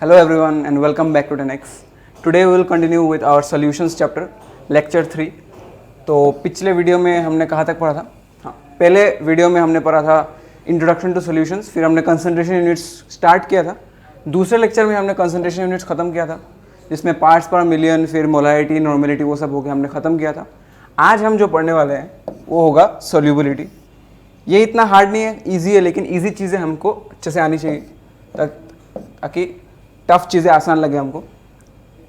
Hello everyone and welcome back to 10x. Today we will continue with our solutions chapter, lecture 3. तो पिछले video में हमने कहाँ तक पढ़ा था? हाँ, पहले वीडियो में हमने पढ़ा था इंट्रोडक्शन टू सॉल्यूशंस, फिर हमने कंसंट्रेशन यूनिट्स स्टार्ट किया था. दूसरे लेक्चर में हमने कंसंट्रेशन यूनिट्स ख़त्म किया था, जिसमें पार्ट्स पर मिलियन, फिर मोलारिटी, नॉर्मेलिटी, वो सब हो गया, हमने ख़त्म किया था. आज हम जो पढ़ने वाले हैं वो होगा सोल्यूबिलिटी. ये इतना हार्ड नहीं है, ईजी है, लेकिन ईजी चीज़ें हमको अच्छे से आनी चाहिए ताकि टफ चीज़ें आसान लगे हमको.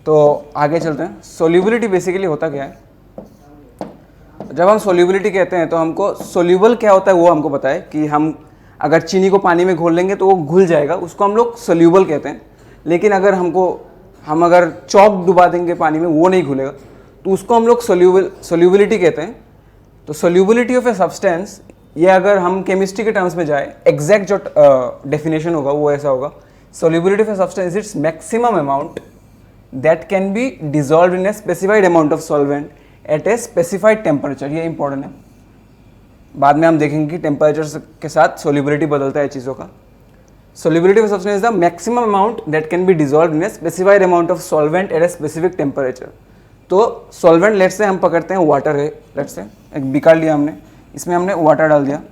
तो आगे चलते हैं. सोल्यूबिलिटी बेसिकली होता क्या है? जब हम सोल्यूबिलिटी कहते हैं तो हमको सोल्यूबल क्या होता है वो हमको पता है कि हम अगर चीनी को पानी में घोल लेंगे तो वो घुल जाएगा, उसको हम लोग सोल्यूबल कहते हैं. लेकिन अगर हम अगर चॉक डुबा देंगे पानी में, वो नहीं घुलेगा, तो उसको हम लोग सोल्यूबिलिटी कहते हैं. तो सोल्यूबिलिटी ऑफ ए सब्सटेंस, ये अगर हम केमिस्ट्री के टर्म्स में जाए, एग्जैक्ट जो डेफिनेशन होगा वो ऐसा होगा: solubility of a substance is its maximum amount that can be dissolved in a specified amount of solvent at a specified temperature. ये इंपॉर्टेंट है, बाद में हम देखेंगे कि टेम्परेचर के साथ solubility बदलता है चीज़ों का. Solubility of a substance is the maximum amount that can be dissolved in a specified amount of solvent at a specific temperature. तो solvent लेट्स से हम पकड़ते हैं वाटर है, लेट्स से एक बीकर लिया हमने, इसमें हमने वाटर डाल दिया,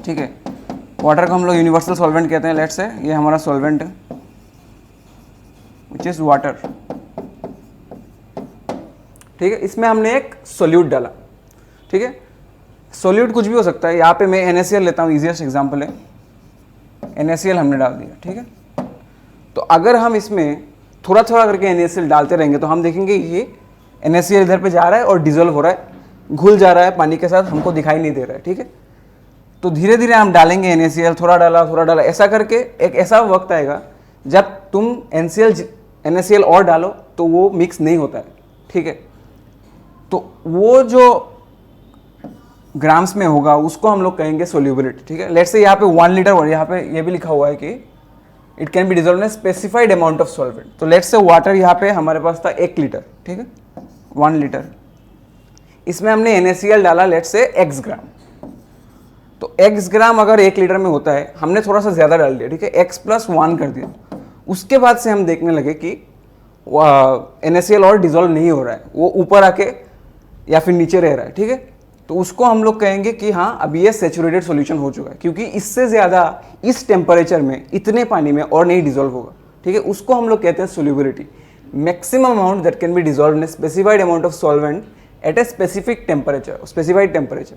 ठीक है. वाटर को हम लोग यूनिवर्सल सॉल्वेंट कहते हैं. लेट्स से ये हमारा सॉल्वेंट है विच इज वाटर, ठीक है. इसमें हमने एक सोल्यूट डाला, ठीक है. सोल्यूट कुछ भी हो सकता है. यहाँ पे मैं NaCl लेता हूँ, इजीएस्ट एग्जांपल है. NaCl हमने डाल दिया, ठीक है. तो अगर हम इसमें थोड़ा थोड़ा करके NaCl डालते रहेंगे तो हम देखेंगे ये NaCl इधर पे जा रहा है और डिजोल्व हो रहा है, घुल जा रहा है पानी के साथ, हमको दिखाई नहीं दे रहा है, ठीक है. तो धीरे धीरे हम डालेंगे NaCl, थोड़ा डाला, ऐसा करके एक ऐसा वक्त आएगा जब तुम NaCl और डालो तो वो मिक्स नहीं होता है, ठीक है. तो वो जो ग्राम्स में होगा उसको हम लोग कहेंगे सोल्यूबिलिटी, ठीक है. लेट्स से यहाँ पे 1 लीटर, और यहाँ पे ये भी लिखा हुआ है कि it can be dissolve in specified amount of solvent. तो लेट्स से वाटर यहाँ पे हमारे पास था 1 लीटर, ठीक है, 1 लीटर. इसमें हमने NaCl डाला लेट्स से x ग्राम. तो x ग्राम अगर 1 लीटर में होता है, हमने थोड़ा सा ज़्यादा डाल दिया, ठीक है, x+1 कर दिया. उसके बाद से हम देखने लगे कि NaCl और डिजोल्व नहीं हो रहा है, वो ऊपर आके या फिर नीचे रह रहा है, ठीक है. तो उसको हम लोग कहेंगे कि हाँ, अभी ये सेचुरेटेड सॉल्यूशन हो चुका है, क्योंकि इससे ज़्यादा इस टेम्परेचर में इतने पानी में और नहीं डिजोल्व होगा, ठीक है. उसको हम लोग कहते हैं solubility. Maximum amount that can be dissolve in specified amount of solvent at a specific temperature, specified temperature.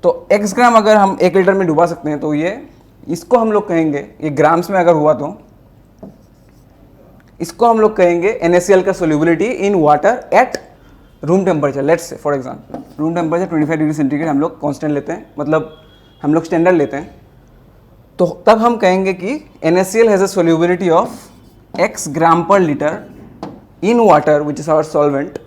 तो x ग्राम अगर हम 1 लीटर में डुबा सकते हैं तो इसको हम लोग कहेंगे, ये ग्राम्स में अगर हुआ तो इसको हम लोग कहेंगे NaCl का solubility in water at room temperature. Let's से for example room temperature 25 degree centigrade हम लोग कांस्टेंट लेते हैं, मतलब हम लोग स्टैंडर्ड लेते हैं. तो तब हम कहेंगे कि NaCl has a solubility of x gram per litre in water which is our solvent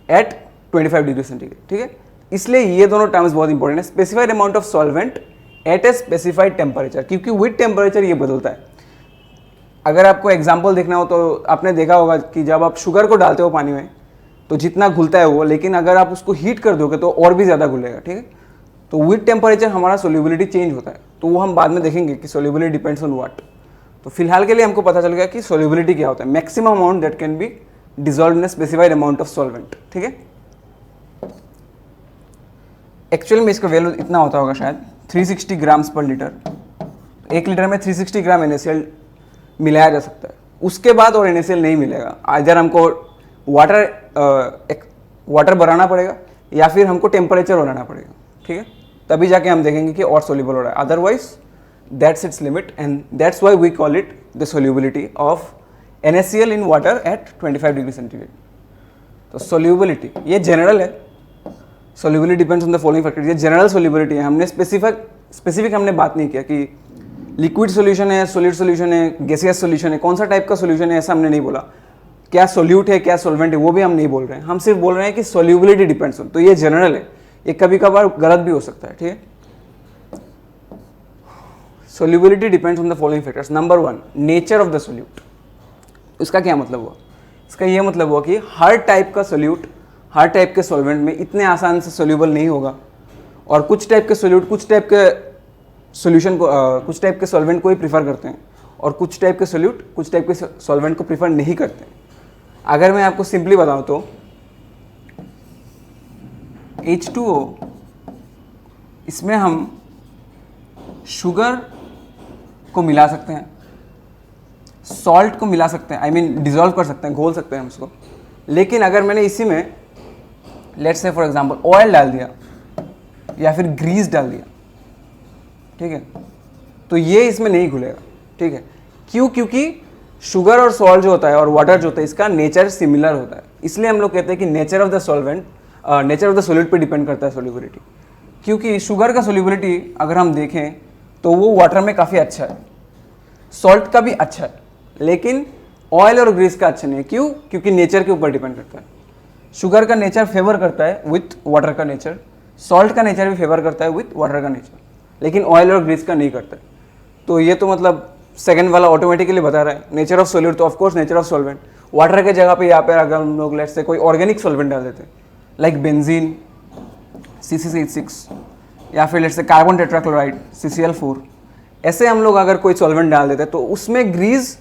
at 25 degree centigrade, ठीक है. इसलिए ये दोनों टर्म्स बहुत इंपॉर्टेंट है. Specified amount of solvent at a specified temperature, क्योंकि विद टेम्परेचर ये बदलता है. अगर आपको एग्जांपल देखना हो तो आपने देखा होगा कि जब आप शुगर को डालते हो पानी में तो जितना घुलता है वो, लेकिन अगर आप उसको हीट कर दोगे तो और भी ज़्यादा घुलेगा, ठीक है. तो विद टेम्परेचर हमारा सोल्यूबिलिटी चेंज होता है. तो वो हम बाद में देखेंगे कि सोल्यूबिलिटी डिपेंड्स ऑन व्हाट. तो फिलहाल के लिए हमको पता चल गया कि सोल्यूबिलिटी क्या होता है: maximum amount that can be dissolve in a specified amount of solvent, ठीक है. एक्चुअल में इसका वैल्यू इतना होता होगा शायद 360 ग्राम्स पर लीटर. 1 लीटर में 360 ग्राम NaCl मिलाया जा सकता है. उसके बाद और NaCl नहीं मिलेगा. इधर हमको वाटर बढ़ाना पड़ेगा या फिर हमको टेम्परेचर बढ़ाना पड़ेगा, ठीक है. तभी जाके हम देखेंगे कि और सोल्यूबल हो रहा है. Otherwise that's its limit and that's why we call it the solubility of NaCl in water at 25 degree centigrade. तो सोल्यूबिलिटी ये जनरल है. Solubility depends on the following factors. ये जनरल सोल्यूबिलिटी है. हमने स्पेसिफिक हमने बात नहीं किया कि लिक्विड सोल्यूशन है, सॉलिड सोल्यूशन है, गैसियस सोल्यूशन है, कौन सा टाइप का सोल्यूशन है, ऐसा हमने नहीं बोला. क्या सोल्यूट है, क्या सॉल्वेंट है, वो भी हम नहीं बोल रहे हैं. हम सिर्फ बोल रहे हैं कि सोल्यूबिलिटी डिपेंड्स ऑन. तो ये जनरल है, ये कभी कभार गलत भी हो सकता है, ठीक है. Solubility depends on the following factors. Number 1, nature of the solute. इसका क्या मतलब हुआ? इसका ये मतलब हुआ कि हर टाइप का सोल्यूट हर टाइप के सॉल्वेंट में इतने आसान से सोल्यूबल नहीं होगा, और कुछ टाइप के सोल्यूट कुछ टाइप के सॉल्वेंट को ही प्रीफर करते हैं और कुछ टाइप के सोल्यूट कुछ टाइप के सॉल्वेंट को प्रीफर नहीं करते। अगर मैं आपको सिंपली बताऊं तो H2O, इसमें हम शुगर को मिला सकते हैं, सॉल्ट को मिला सकते हैं, आई मीन डिजोल्व कर सकते हैं, घोल सकते हैं हम उसको। लेकिन अगर मैंने इसी में let's say for example oil डाल दिया या फिर ग्रीस डाल दिया, ठीक है, तो ये इसमें नहीं घुलेगा, ठीक है। क्यों? क्योंकि शुगर और सॉल्ट जो होता है और वाटर जो होता है इसका नेचर सिमिलर होता है, इसलिए हम लोग कहते हैं कि nature of the solvent nature of the solute पे डिपेंड करता है सोल्यूबिलिटी। क्योंकि शुगर का सोल्यूबिलिटी अगर हम देखें तो वो वाटर में काफ़ी अच्छा है, सॉल्ट का भी अच्छा है, लेकिन ऑयल और ग्रीस का अच्छा नहीं है। क्यों? क्योंकि नेचर के ऊपर डिपेंड करता है। शुगर का नेचर फेवर करता है विथ वाटर का नेचर, सॉल्ट का नेचर भी फेवर करता है विथ वाटर का नेचर, लेकिन ऑयल और ग्रीस का नहीं करता है। तो ये तो मतलब सेकंड वाला ऑटोमेटिकली बता रहा है नेचर ऑफ सोल्यूट, तो of course nature of solvent. Water के जगह पे यहाँ पे अगर हम लोग लेट्स से कोई ऑर्गेनिक सॉल्वेंट डाल देते हैं लाइक बेंजीन CC6 या फिर let's say carbon tetrachloride CCl4, ऐसे हम लोग अगर कोई सॉल्वेंट डाल देते तो उसमें ग्रीस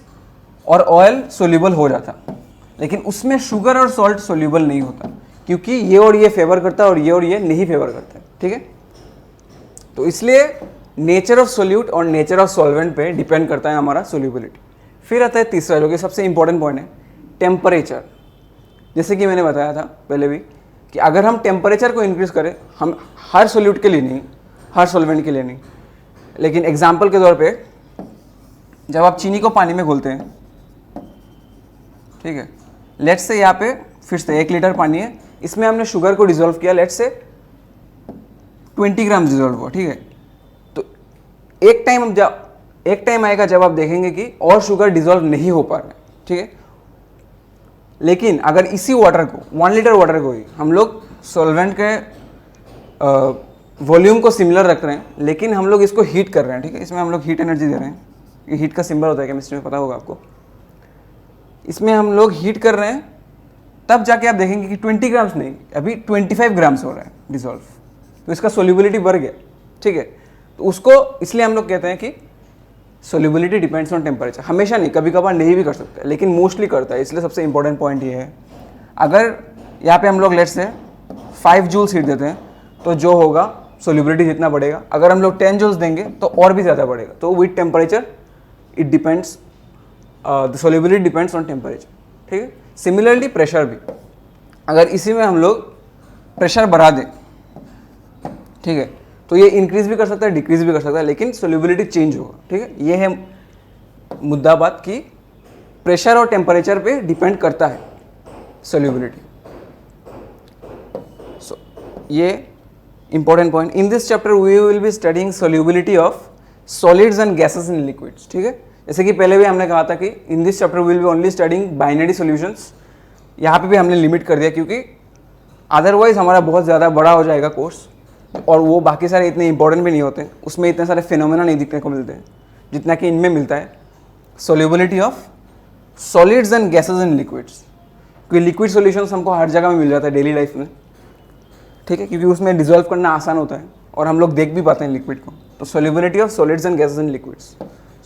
और ऑयल सोल्यूबल हो जाता, लेकिन उसमें शुगर और सॉल्ट सोल्यूबल नहीं होता, क्योंकि ये और ये फेवर करता है और ये नहीं फेवर करता है, ठीक है। तो इसलिए नेचर ऑफ सोल्यूट और नेचर ऑफ सॉल्वेंट पे डिपेंड करता है हमारा सोल्यूबिलिटी। फिर आता है तीसरा, जो कि सबसे इंपॉर्टेंट पॉइंट है, टेम्परेचर। जैसे कि मैंने बताया था पहले भी कि अगर हम टेम्परेचर को इंक्रीज करें, हम हर सोल्यूट के लिए नहीं, हर सॉल्वेंट के लिए नहीं, लेकिन एग्जाम्पल के तौर पे जब आप चीनी को पानी में घोलते हैं, ठीक है, लेट्स से यहाँ पे फिर से 1 लीटर पानी है, इसमें हमने शुगर को डिजोल्व किया, लेट्स से 20 ग्राम डिजोल्व हुआ, ठीक है। तो एक टाइम आएगा जब आप देखेंगे कि और शुगर डिजोल्व नहीं हो पा रहा है, ठीक है। लेकिन अगर इसी वाटर को 1 लीटर वाटर को ही हम लोग सॉल्वेंट के वॉल्यूम को सिमिलर रख रहे हैं, लेकिन हम लोग इसको हीट कर रहे हैं, ठीक है, इसमें हम लोग हीट एनर्जी दे रहे हैं, ये हीट का सिंबल होता है केमिस्ट्री में, पता होगा आपको। इसमें हम लोग हीट कर रहे हैं, तब जाके आप देखेंगे कि 20 ग्राम्स नहीं, अभी 25 ग्राम्स हो रहा है डिजोल्व, तो इसका सोल्यूबिलिटी बढ़ गया, ठीक है। तो उसको इसलिए हम लोग कहते हैं कि सोल्यूबिलिटी डिपेंड्स ऑन टेम्परेचर। हमेशा नहीं, कभी कभार नहीं भी कर सकते, लेकिन मोस्टली करता है, इसलिए सबसे इंपॉर्टेंट पॉइंट ये है। अगर यहाँ पे हम लोग लेट्स से 5 जूल्स हीट देते हैं तो जो होगा सोल्यूबिलिटी जितना बढ़ेगा, अगर हम लोग 10 जूल्स देंगे तो और भी ज़्यादा बढ़ेगा। तो with temperature it depends, the solubility depends on temperature, ठीक है। सिमिलरली प्रेशर भी, अगर इसी में हम लोग प्रेशर बढ़ा दें, ठीक है, तो ये इंक्रीज भी कर सकता है, डिक्रीज भी कर सकता है, लेकिन सोल्यूबिलिटी चेंज होगा, ठीक है। ये है मुद्दा बात कि प्रेशर और टेम्परेचर पे डिपेंड करता है सोल्यूबिलिटी। सो ये important point. In this chapter we will be studying solubility of solids and gases in liquids, ठीक है। जैसे कि पहले भी हमने कहा था कि इन this chapter will be only studying binary solutions. यहाँ पे भी हमने लिमिट कर दिया, क्योंकि अदरवाइज हमारा बहुत ज़्यादा बड़ा हो जाएगा कोर्स, और वो बाकी सारे इतने इंपॉर्टेंट भी नहीं होते, उसमें इतने सारे फिनोमेना नहीं दिखने को मिलते हैं जितना कि इनमें मिलता है। Solubility of solids and gases in liquids, क्योंकि लिक्विड सॉल्यूशंस हमको हर जगह में मिल जाता है डेली लाइफ में, ठीक है, क्योंकि उसमें डिजोल्व करना आसान होता है और हम लोग देख भी पाते हैं लिक्विड को। तो solubility of solids and gases in liquids.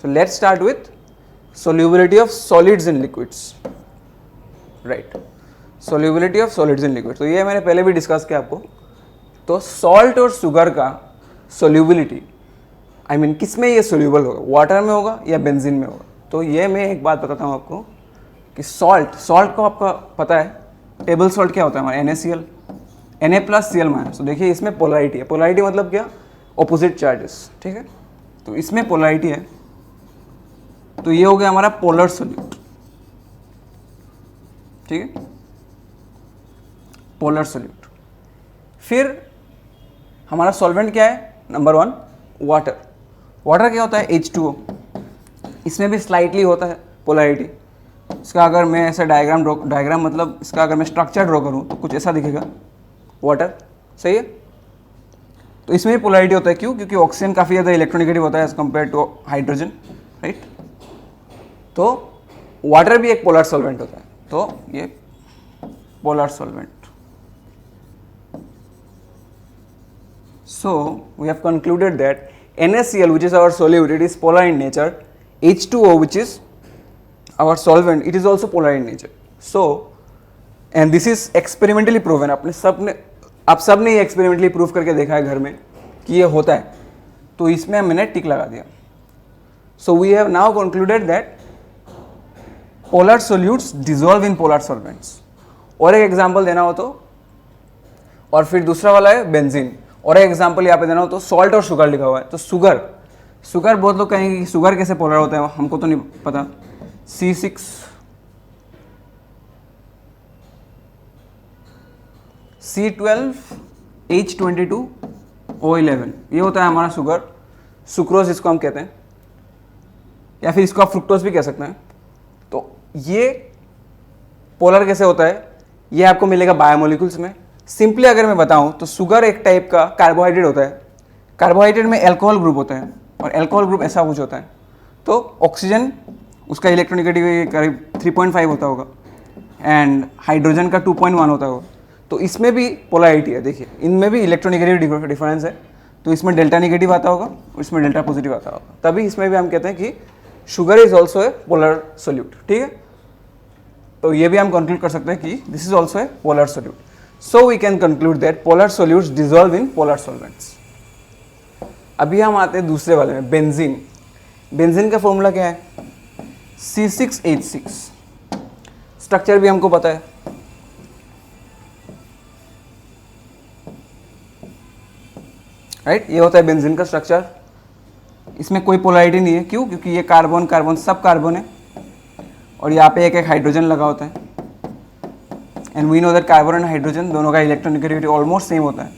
So let's start with solubility of solids in liquids, right. Solubility of solids in liquids, तो ये मैंने पहले भी डिस्कस किया आपको। तो सॉल्ट और शुगर का सोल्यूबिलिटी, आई मीन किस में ये सोल्यूबल होगा, वाटर में होगा या बेंजीन में होगा। तो ये मैं एक बात बताता हूँ आपको कि सॉल्ट को आपका पता है, टेबल सॉल्ट क्या होता है हमारा, NaCl, Na+Cl-। तो देखिए इसमें पोलैरिटी है, पोलैरिटी मतलब क्या, ऑपोजिट चार्जेस, ठीक है। तो इसमें पोलैरिटी है, तो ये हो गया हमारा पोलर सोल्यूट, ठीक है, पोलर सोल्यूट। फिर हमारा सॉल्वेंट क्या है, नंबर 1 वाटर। वाटर क्या होता है, H2O, इसमें भी स्लाइटली होता है पोलैरिटी। इसका अगर मैं ऐसा डायग्राम मतलब इसका अगर मैं स्ट्रक्चर ड्रॉ करूँ तो कुछ ऐसा दिखेगा वाटर, सही है। तो इसमें भी पोलैरिटी होता है, क्यों, क्योंकि ऑक्सीजन काफ़ी ज़्यादा इलेक्ट्रोनेगेटिव होता है as compare to hydrogen, right. तो वाटर भी एक पोलर सॉल्वेंट होता है, तो ये polar solvent. So we have concluded that NaCl, which is our solute, it is polar in nature. H2O, which is our solvent, it is also polar in nature. So, and this is experimentally proven. आप सब ने ये experimentally prove करके देखा है घर में कि ये होता है, तो इसमें मैंने टिक लगा दिया. So we have now concluded that polar solutes dissolve in polar solvents. और एक एग्जाम्पल देना हो तो, और फिर दूसरा वाला है बेंजीन. और एक एग्जाम्पल यहाँ पे देना हो तो सॉल्ट और शुगर लिखा हुआ है. तो शुगर बहुत लोग कहेंगे कि शुगर कैसे पोलर होता है, हमको तो नहीं पता. C12H22O11 ये होता है हमारा शुगर. सुक्रोज इसको हम कहते हैं, या फिर इसको आप फ्रुक्टोज भी कह सकते हैं. तो ये पोलर कैसे होता है ये आपको मिलेगा बायोमोलिक्यूल्स में. सिंपली अगर मैं बताऊं तो शुगर एक टाइप का कार्बोहाइड्रेट होता है. कार्बोहाइड्रेट में अल्कोहल ग्रुप होता है, और अल्कोहल ग्रुप ऐसा कुछ होता है. तो ऑक्सीजन उसका इलेक्ट्रोनेगेटिविटी करीब 3.5 होता होगा, एंड हाइड्रोजन का 2.1 होता होगा. तो इसमें भी पोलैरिटी है. देखिए इनमें भी इलेक्ट्रोनेगेटिव डिफरेंस है. तो इसमें डेल्टा नेगेटिव आता होगा और इसमें डेल्टा पॉजिटिव आता होगा. तभी इसमें भी हम कहते हैं कि sugar is also a polar solute. ठीक है, तो ये भी हम कंक्लूड कर सकते हैं कि this is also a polar solute. So we can conclude that polar solutes dissolve in polar solvents. अभी हम आते हैं दूसरे वाले में, बेंजीन. बेंजीन का फॉर्मूला क्या है? C6H6. स्ट्रक्चर भी हमको पता है. राइट, ये होता है बेंजीन का स्ट्रक्चर. इसमें कोई पोलैरिटी नहीं है. क्यों? क्योंकि ये कार्बन कार्बन सब कार्बन है, और यहाँ पे एक एक हाइड्रोजन लगा होता है. And we know that carbon and hydrogen दोनों का इलेक्ट्रोनेगेटिविटी ऑलमोस्ट सेम होता है.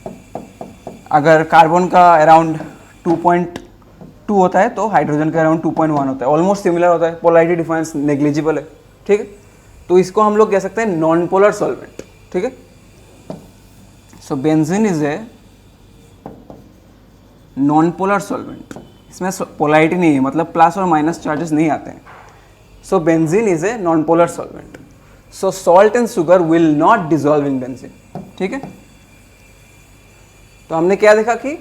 अगर कार्बन का अराउंड 2.2 होता है तो हाइड्रोजन का अराउंड 2.1 होता है. ऑलमोस्ट सिमिलर होता है. पोलैरिटी डिफरेंस नेग्लिजिबल है. ठीक है, तो इसको हम लोग कह सकते हैं नॉन पोलर सॉल्वेंट. ठीक है, सो benzene is a non polar solvent. इसमें पोलैरिटी नहीं है, मतलब प्लस और माइनस चार्जेस नहीं आते हैं. सो benzene is a non polar solvent. So salt and sugar will not dissolve in benzene. ठीक है, तो हमने क्या देखा कि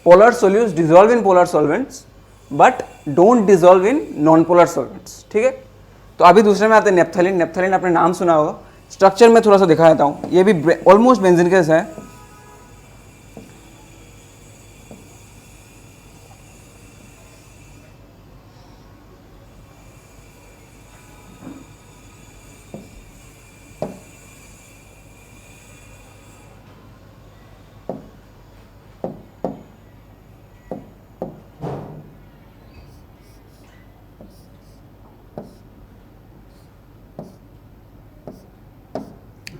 polar solutes dissolve in polar solvents but don't dissolve in non polar solvents. ठीक है, तो अभी दूसरे में आते हैं नेप्थलीन. नेप्थलीन आपने नाम सुना होगा. स्ट्रक्चर में थोड़ा सा दिखा देता हूँ. ये भी ऑलमोस्ट बेंजीन के जैसा है.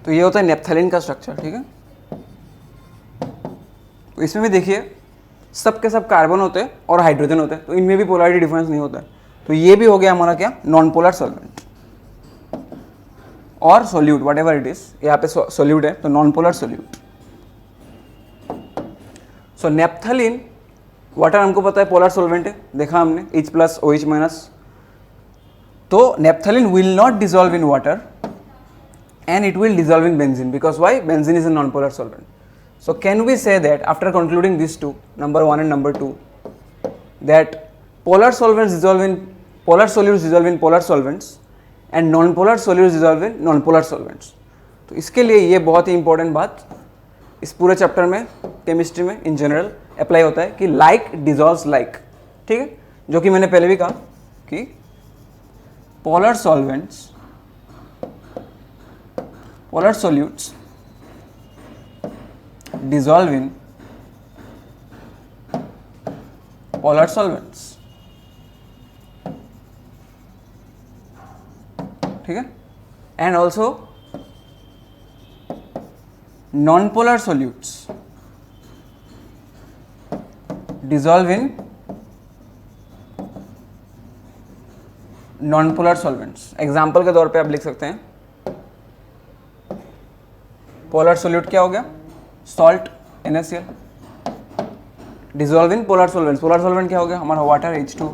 तो ये होता है नेप्थलीन का स्ट्रक्चर. ठीक है, तो इसमें भी देखिए सब के सब कार्बन होते हैं और हाइड्रोजन होते हैं, तो इनमें भी पोलैरिटी डिफरेंस नहीं होता है. तो ये भी हो गया हमारा क्या, नॉन पोलर सॉल्वेंट और solute, what ever it is. यहाँ पे सोल्यूट है तो नॉन पोलर सोल्यूट. सो नेप्थलीन वाटर हमको पता है पोलर सॉल्वेंट है, देखा हमने H+ OH-. तो naphthalene will not dissolve in water and it will dissolve in benzene, because why? Benzene is a non-polar solvent. So can we say that after concluding these two, number 1 and number 2, that polar solvents dissolve in polar solutes dissolve in polar solvents and non-polar solutes dissolve in non-polar solvents. तो इसके लिए ये बहुत ही important बात इस पूरे chapter में chemistry में इन जनरल अप्लाई होता है कि लाइक डिजॉल्व्स लाइक. ठीक है, जो कि मैंने पहले भी कहा कि polar solvents, polar solutes dissolve in polar solvents. ठीक है, and also non-polar solutes dissolve in non-polar solvents. Example के तौर पे आप लिख सकते हैं पोलर सोल्यूट क्या हो गया, salt NaCl, dissolve in polar solvents. Polar solvent क्या हो गया हमारा, वाटर H2.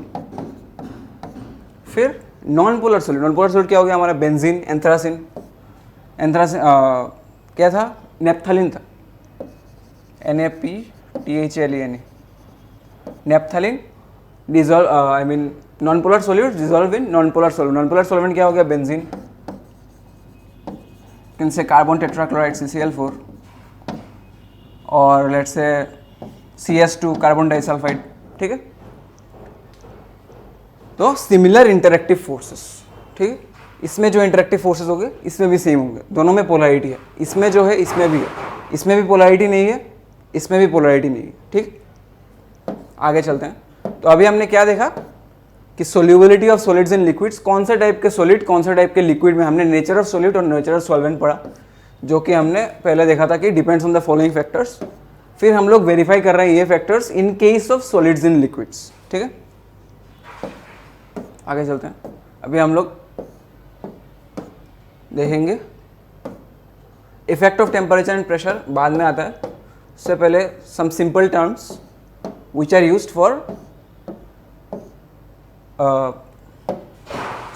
फिर non polar solute, non polar solute क्या हो गया हमारा, बेंजीन, एंथ्रासिन. एंथ्रासिन क्या था, नेप्थलीन था, NaPTHLENE. Naphthalene dissolve non polar solute dissolve in non polar solvent. Non polar solvent क्या हो गया? Benzene, can say carbon tetrachloride CCl4 और let's say CS2 carbon disulphide. ठीक है, तो सिमिलर इंटरेक्टिव फोर्सेस. ठीक है, इसमें जो इंटरेक्टिव फोर्सेस होंगे इसमें भी सेम होंगे. दोनों में पोलैरिटी है, इसमें जो है इसमें भी है. इसमें भी पोलैरिटी नहीं है, इसमें भी पोलैरिटी नहीं है. ठीक, आगे चलते हैं. तो अभी हमने क्या देखा कि solubility of solids in liquids, कौन से टाइप के सॉलिड कौन से टाइप के लिक्विड में. हमने नेचर ऑफ सॉलिड और नेचर ऑफ सॉल्वेंट पढ़ा, जो कि हमने पहले देखा था कि depends on the following factors. फिर हम लोग वेरीफाई कर रहे हैं ये factors in case of solids in liquids. ठीक है, आगे चलते हैं. अभी हम लोग देखेंगे effect of temperature and pressure, बाद में आता है. उससे पहले some simple terms which are used for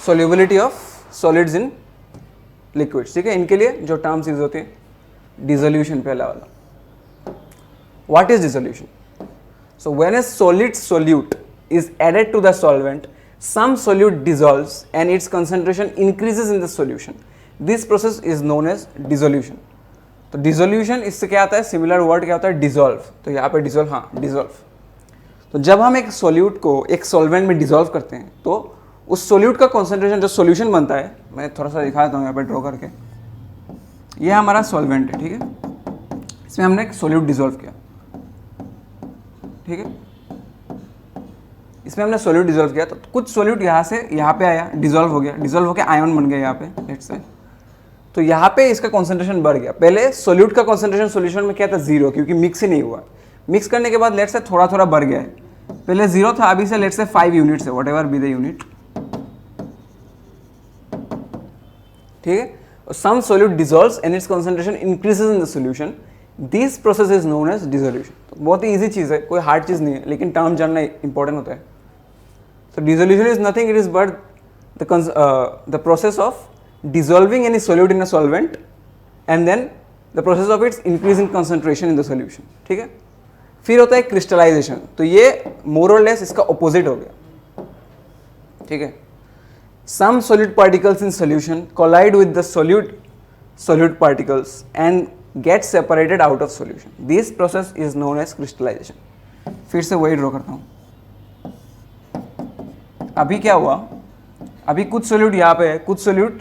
solubility of solids in liquids. ठीक है, इनके लिए जो टर्म्स यूज होते हैं, डिसोल्यूशन पहला वाला. What is dissolution? So when a solid solute is added to the solvent, some solute dissolves and its concentration increases in the solution. This process is known as dissolution. तो dissolution इससे क्या आता है? Similar word क्या होता है? Dissolve. तो यहाँ पे डिसॉल्व, हाँ डिसॉल्व. तो जब हम एक सॉल्यूट को एक सॉल्वेंट में डिसॉल्व करते हैं तो उस सॉल्यूट का कॉन्सेंट्रेशन, जो सॉल्यूशन बनता है, मैं थोड़ा सा दिखा देता हूँ यहाँ पे ड्रॉ करके. ये हमारा सॉल्वेंट है. ठीक है, इसमें हमने एक सॉल्यूट डिसॉल्व किया. ठीक है, इसमें हमने सॉल्यूट डिसॉल्व किया. तो कुछ सॉल्यूट यहाँ से यहाँ पे आया, डिसॉल्व हो गया, डिसॉल्व होकर आयन बन गया यहाँ पे, लेट्स से. तो यहाँ पे इसका कॉन्सेंट्रेशन बढ़ गया. पहले सॉल्यूट का कॉन्सेंट्रेशन सॉल्यूशन में क्या था? 0, क्योंकि मिक्स ही नहीं हुआ. मिक्स करने के बाद लेट्स से थोड़ा थोड़ा बढ़ गया है. पहले 0 था, अभी से लेट्स से 5 यूनिट्स है, व्हाटएवर बी द यूनिट. ठीक है, some solute dissolves and its concentration increases in the solution. This process is known as dissolution. तो बहुत ही ईजी चीज़ है, कोई हार्ड चीज़ नहीं है, लेकिन टर्म जानना इंपॉर्टेंट होता है. So dissolution is nothing, it is but the process of dissolving any solute in a solvent and then the process of its increasing concentration in the solution. ठीक है, फिर होता है क्रिस्टलाइजेशन. तो ये मोर और लेस इसका ऑपोजिट हो गया. ठीक है, some solute particles in solution collide with the solute particles and get separated out of solution. This process is known as crystallization. फिर से वही ड्रॉ करता हूँ. अभी क्या हुआ? अभी कुछ सोल्यूट यहाँ पे है, कुछ सोल्यूट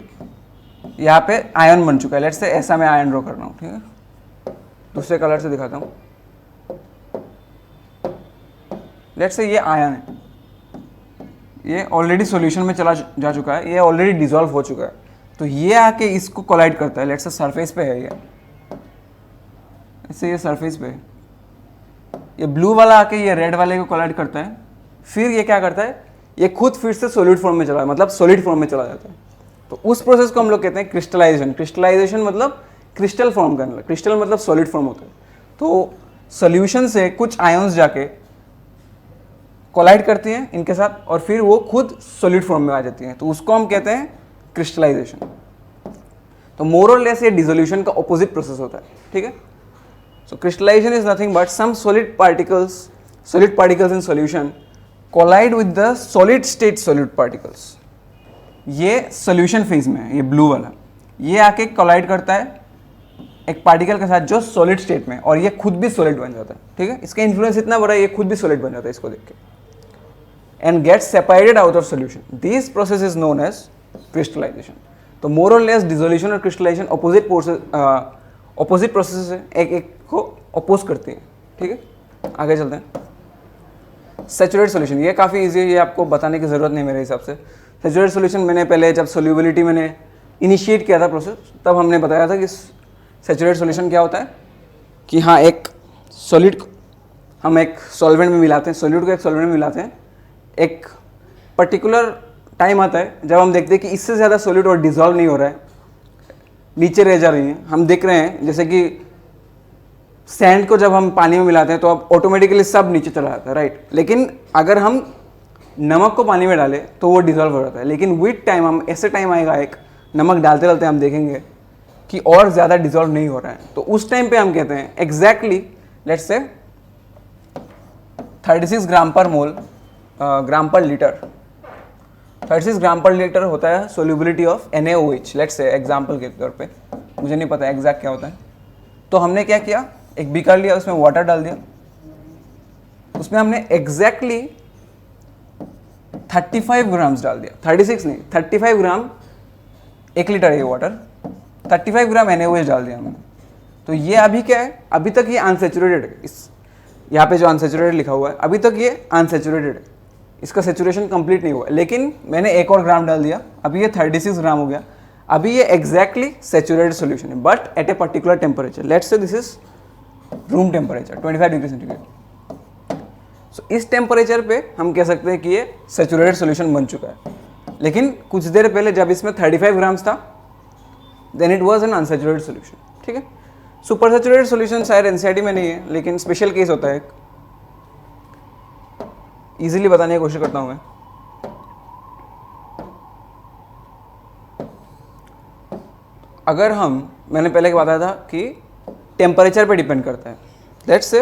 यहाँ पे आयन बन चुका है. लेट्स से ऐसा मैं आयन ड्रॉ कर रहा हूँ. ठीक है, दूसरे कलर से दिखाता हूँ. लेट्स से ये आयन है, ये ऑलरेडी सॉल्यूशन में चला जा चुका है, ये ऑलरेडी डिसॉल्व हो चुका है. तो ये आके इसको कोलाइड करता है. लेट्स से सरफेस पे है ये, ऐसे ये सरफेस पे है. ये ब्लू वाला आके ये रेड वाले को कोलाइड करता है. फिर ये क्या करता है? ये खुद फिर से सॉलिड फॉर्म में चला, मतलब सॉलिड फॉर्म में चला जाता है. तो उस प्रोसेस को हम लोग कहते हैं क्रिस्टलाइजेशन. क्रिस्टलाइजेशन मतलब क्रिस्टल फॉर्म करना. क्रिस्टल मतलब सॉलिड फॉर्म होता है. तो सॉल्यूशन से कुछ आयंस जाके कोलाइड करती हैं इनके साथ और फिर वो खुद सॉलिड फॉर्म में आ जाती हैं. तो उसको हम कहते हैं क्रिस्टलाइजेशन. तो मोर और लेस ये डिसोल्यूशन का ऑपोजिट प्रोसेस होता है. ठीक है, so crystallisation is nothing but some solid particles in solution collide with the solid state solid particles. ये सॉल्यूशन फेज में है, ये ब्लू वाला, ये आके कोलाइड करता है एक पार्टिकल के साथ जो सॉलिड स्टेट में, और ये खुद भी सॉलिड बन जाता है. ठीक है, इसका इन्फ्लुएंस इतना बड़ा है, ये खुद भी सॉलिड बन जाता है इसको देख के. And gets separated out of solution. This process is known as crystallisation. तो मोर और लेस डिसोल्यूशन और क्रिस्टलाइजेशन ऑपोजिट प्रोसेस है, एक को अपोज करते हैं. ठीक है, आगे चलते हैं. सैचुरेटेड सॉल्यूशन, ये काफ़ी इजी है, ये आपको बताने की ज़रूरत नहीं मेरे हिसाब से. सैचुरेटेड सॉल्यूशन मैंने पहले जब सोल्यूबिलिटी मैंने इनिशिएट किया था प्रोसेस, तब हमने बताया था कि सैचुरेटेड सॉल्यूशन क्या होता है कि हाँ, एक सॉलिड हम एक सॉल्वेंट में मिलाते हैं, सॉल्यूट को एक सॉल्वेंट में मिलाते हैं. एक पर्टिकुलर टाइम आता है जब हम देखते हैं कि इससे ज़्यादा सॉलिड और डिसॉल्व नहीं हो रहा है, नीचे रह जा रही हैं. हम देख रहे हैं जैसे कि सैंड को जब हम पानी में मिलाते हैं तो अब ऑटोमेटिकली सब नीचे चला जाता है, राइट. लेकिन अगर हम नमक को पानी में डालें तो वो डिसॉल्व हो जाता है. लेकिन विद टाइम हम ऐसे टाइम आएगा, एक नमक डालते डालते हम देखेंगे कि और ज़्यादा डिसॉल्व नहीं हो रहा है. तो उस टाइम पे हम कहते हैं एग्जैक्टली लेट्स से 36 ग्राम पर मोल, ग्राम पर लीटर 36 ग्राम पर लीटर होता है solubility of NaOH, let's say example के तौर पे, मुझे नहीं पता एग्जैक्ट क्या होता है। तो हमने क्या किया, एक बीकर लिया, उसमें वाटर डाल दिया, उसमें हमने एग्जैक्टली 35 ग्राम्स डाल दिया, 36 नहीं 35 ग्राम, 1 लीटर है वाटर, 35 ग्राम NaOH डाल दिया हमने। तो ये अभी क्या है, अभी तक ये अनसेचुरेटेड है, इस यहाँ पे जो अनसेचुरेटेड लिखा हुआ है अभी तक ये अनसेचुरेटेड है, इसका सेचुरेशन कंप्लीट नहीं हुआ, लेकिन मैंने एक और ग्राम डाल दिया, अभी ये 36 ग्राम हो गया। अभी ये एग्जैक्टली सेचुरेटेड सॉल्यूशन है, but at a particular temperature, let's say this is room temperature 25 degree centigrade. So इस टेम्परेचर पे हम कह सकते हैं कि ये सेचुरेटेड सॉल्यूशन बन चुका है। लेकिन कुछ देर पहले जब इसमें 35 ग्राम्स था, then it was an unsaturated solution. ठीक है, सुपर सेचुरेटेड सॉल्यूशन शायद एनसीईआरटी में नहीं है, लेकिन स्पेशल केस होता है, इजीली बताने की कोशिश करता हूं मैं। अगर मैंने पहले बताया था कि टेम्परेचर पे डिपेंड करता है, लेट्स से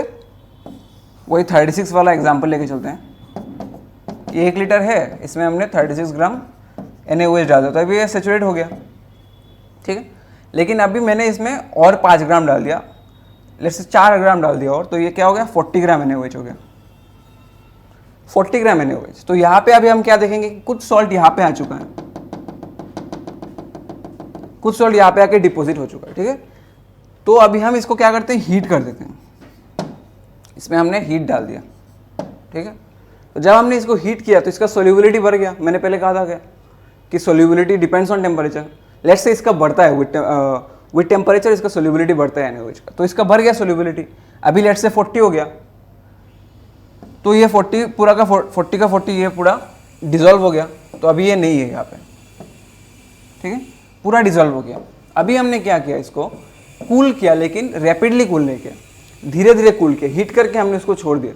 वही 36 वाला एग्जांपल लेके चलते हैं। ये 1 लीटर है, इसमें हमने 36 ग्राम NaOH डाल दिया, तो अभी ये सेचुरेट हो गया। ठीक है, लेकिन अभी मैंने इसमें और 5 ग्राम डाल दिया, लेट्स से 4 ग्राम डाल दिया और, तो ये क्या हो गया, 40 ग्राम NaOH हो गया, 40 ग्राम NaOH। तो यहाँ पे अभी हम क्या देखेंगे कि कुछ सॉल्ट यहाँ पे आ चुका है, कुछ सॉल्ट यहाँ पे आके डिपॉजिट हो चुका है। ठीक है, तो अभी हम इसको क्या करते हैं, हीट कर देते हैं। इसमें हमने हीट डाल दिया। ठीक है, तो जब हमने इसको हीट किया तो इसका सोल्यूबिलिटी बढ़ गया। मैंने पहले कहा था क्या कि solubility depends on temperature. Let's से इसका बढ़ता है विद टेम्परेचर, इसका सोल्यूबिलिटी बढ़ता है NaOH का, तो इसका बढ़ गया सोल्यूबिलिटी। अभी लेट्स से 40 हो गया, तो ये 40 पूरा का 40 का 40 ये पूरा डिजोल्व हो गया, तो अभी ये नहीं है यहाँ पे। ठीक है, पूरा डिजोल्व हो गया। अभी हमने क्या किया, इसको कूल किया, लेकिन रैपिडली कूल नहीं किया, धीरे धीरे कूल किया, हीट करके हमने उसको छोड़ दिया,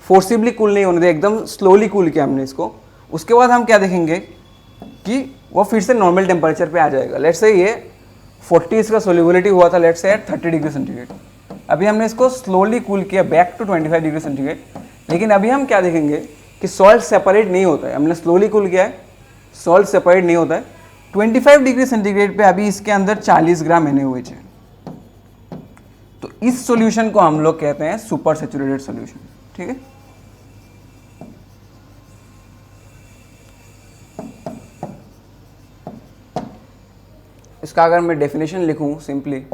फोर्सिबली कूल नहीं होने दिया, एकदम स्लोली कूल किया हमने इसको। उसके बाद हम क्या देखेंगे कि वो फिर से नॉर्मल टेम्परेचर पे आ जाएगा। लेट्स से ये 40 इसका सोल्यूबिलिटी हुआ था, let's say eight 30 degree centigrade. अभी हमने इसको स्लोली कूल किया बैक टू 25 डिग्री सेंटीग्रेड, लेकिन अभी हम क्या देखेंगे कि सॉल्ट सेपरेट नहीं होता है। हमने स्लोली कूल किया है, सॉल्ट सेपरेट नहीं होता है। 25 डिग्री सेंटीग्रेड पे अभी इसके अंदर 40 ग्राम NaOH है, तो इस सॉल्यूशन को हम लोग कहते हैं सुपर सैचुरेटेड सॉल्यूशन। ठीक है, इसका अगर मैं डेफिनेशन लिखूं simply,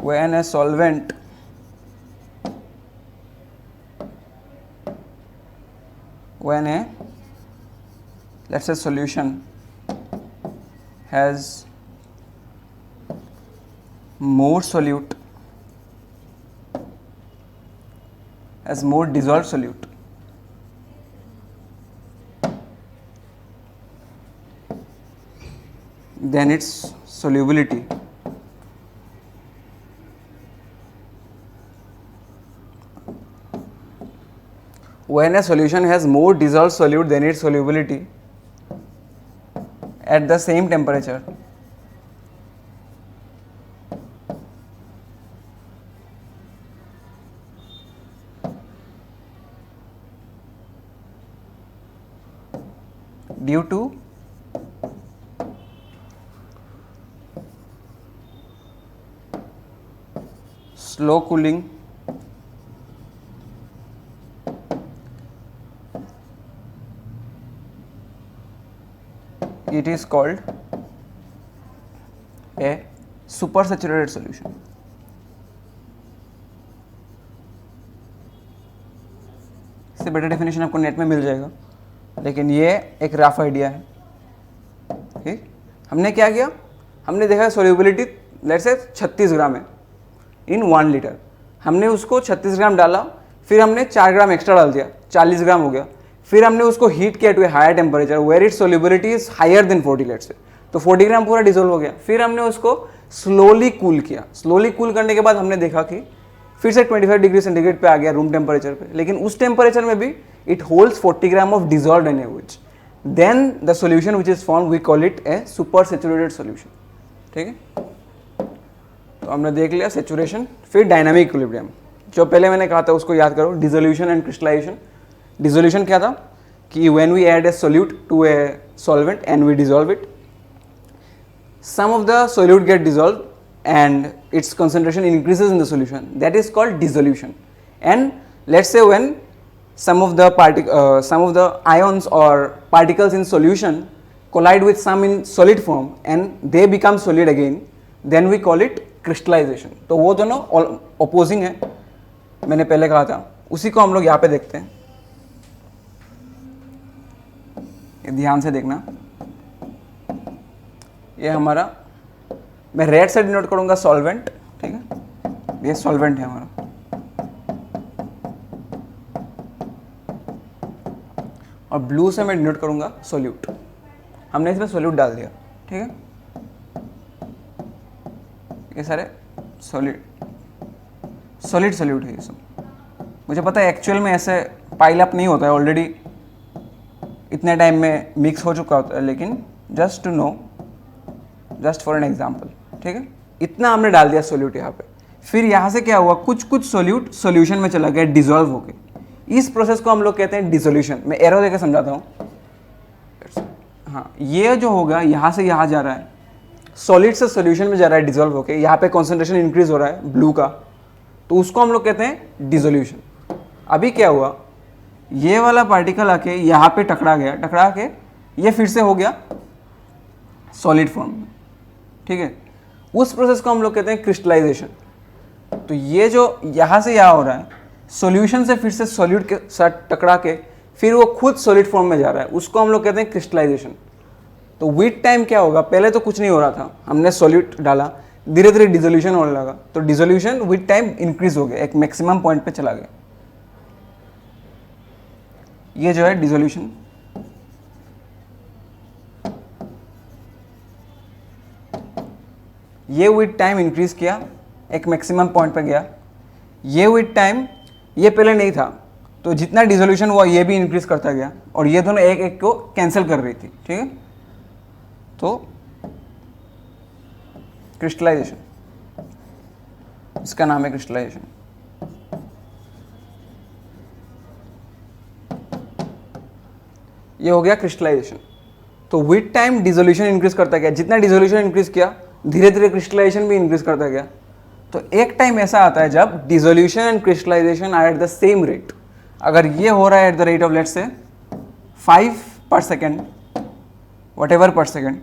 when a solvent let's say solution has more solute, has more dissolved solute, then its solubility when a solution has more dissolved solute than its solubility at the same temperature, due to slow cooling it is called a super saturated solution. इससे better definition आपको net में मिल जाएगा, लेकिन ये एक rough idea है। ठीक, हमने क्या किया, हमने देखा सोल्यूबिलिटी लेट्स से 36 ग्राम है इन 1 लीटर, हमने उसको 36 ग्राम डाला, फिर हमने 4 ग्राम एक्स्ट्रा डाल दिया, 40 ग्राम हो गया। फिर हमने उसको हीट किया to a higher temperature where it solubility is higher than 40 let's say, तो 40 ग्राम पूरा डिसोल्व हो गया। फिर हमने उसको स्लोली कूल किया, स्लोली कूल करने के बाद हमने देखा कि फिर से 25 डिग्री सेंटीग्रेड पे आ गया रूम टेम्परेचर पे, लेकिन उस टेम्परेचर में भी it holds 40 gram of dissolved NaOH, then the solution which is form we call it a super saturated solution. ठीक है, तो हमने देख लिया सैचुरेशन, फिर डायनामिक इक्विलिब्रियम। जो पहले मैंने कहा था उसको याद करो, डिसोल्यूशन एंड क्रिस्टलाइजेशन। डिसोल्यूशन क्या था कि when we add a solute to a solvent and we dissolve it, some of the solute get dissolved and its concentration increases in the solution, that is called dissolution. And let's say when some of the ions or particles in solution collide with some in solid form and they become solid again, then we call it crystallization. तो वो दोनों opposing है, मैंने पहले कहा था, उसी को हम लोग यहाँ पे देखते हैं। ध्यान से देखना, ये हमारा, मैं रेड से डिनोट करूंगा सॉल्वेंट, ठीक है, ये सॉल्वेंट है हमारा, और ब्लू से मैं डिनोट करूंगा सोल्यूट। हमने इसमें सोल्यूट डाल दिया, ठीक है, ये सारे सॉलिड सोल्यूट है ये सब। मुझे पता है एक्चुअल में ऐसे पाइल अप नहीं होता है, ऑलरेडी इतने टाइम में मिक्स हो चुका होता है, लेकिन just to know, just for an example, ठीक है, इतना हमने डाल दिया सोल्यूट यहाँ पे। फिर यहाँ से क्या हुआ, कुछ सोल्यूट सोल्यूशन में चला गया डिसॉल्व होके, इस प्रोसेस को हम लोग कहते हैं डिसोल्यूशन। मैं एरो देकर समझाता हूँ। हाँ, ये जो होगा यहाँ से यहाँ जा रहा है, सॉलिड से सोल्यूशन में जा रहा है डिसॉल्व होके, यहाँ पे कॉन्सेंट्रेशन इंक्रीज हो रहा है ब्लू का, तो उसको हम लोग कहते हैं डिसोल्यूशन। अभी क्या हुआ, ये वाला पार्टिकल आके यहाँ पे टकरा गया, टकरा के ये फिर से हो गया सॉलिड फॉर्म में, ठीक है, उस प्रोसेस को हम लोग कहते हैं क्रिस्टलाइजेशन। तो ये जो यहाँ से यहाँ हो रहा है, सॉल्यूशन से फिर से सॉलिड के साथ टकरा के फिर वो खुद सॉलिड फॉर्म में जा रहा है, उसको हम लोग कहते हैं क्रिस्टलाइजेशन। तो विद टाइम क्या होगा, पहले तो कुछ नहीं हो रहा था, हमने सॉल्यूट डाला, धीरे धीरे डिसोल्यूशन होने लगा, तो डिसोल्यूशन विद टाइम इंक्रीज हो गया, एक मैक्सिमम पॉइंट पे चला गया। ये जो है डिसोल्यूशन। ये विद टाइम इंक्रीज किया, एक मैक्सिमम पॉइंट पे गया। ये विद टाइम, ये पहले नहीं था, तो जितना डिसोल्यूशन हुआ ये भी इंक्रीज करता गया, और ये दोनों एक एक को कैंसिल कर रही थी, ठीक है। तो क्रिस्टलाइजेशन, इसका नाम है क्रिस्टलाइजेशन। ये हो गया क्रिस्टलाइजेशन। तो विद टाइम डिसोल्यूशन इंक्रीज करता गया, जितना डिसोल्यूशन इंक्रीज किया धीरे धीरे क्रिस्टलाइजेशन भी इंक्रीज करता गया। तो एक टाइम ऐसा आता है जब dissolution and crystallisation are at the same rate. अगर ये हो रहा है at the rate of let's say 5 per second, whatever per second,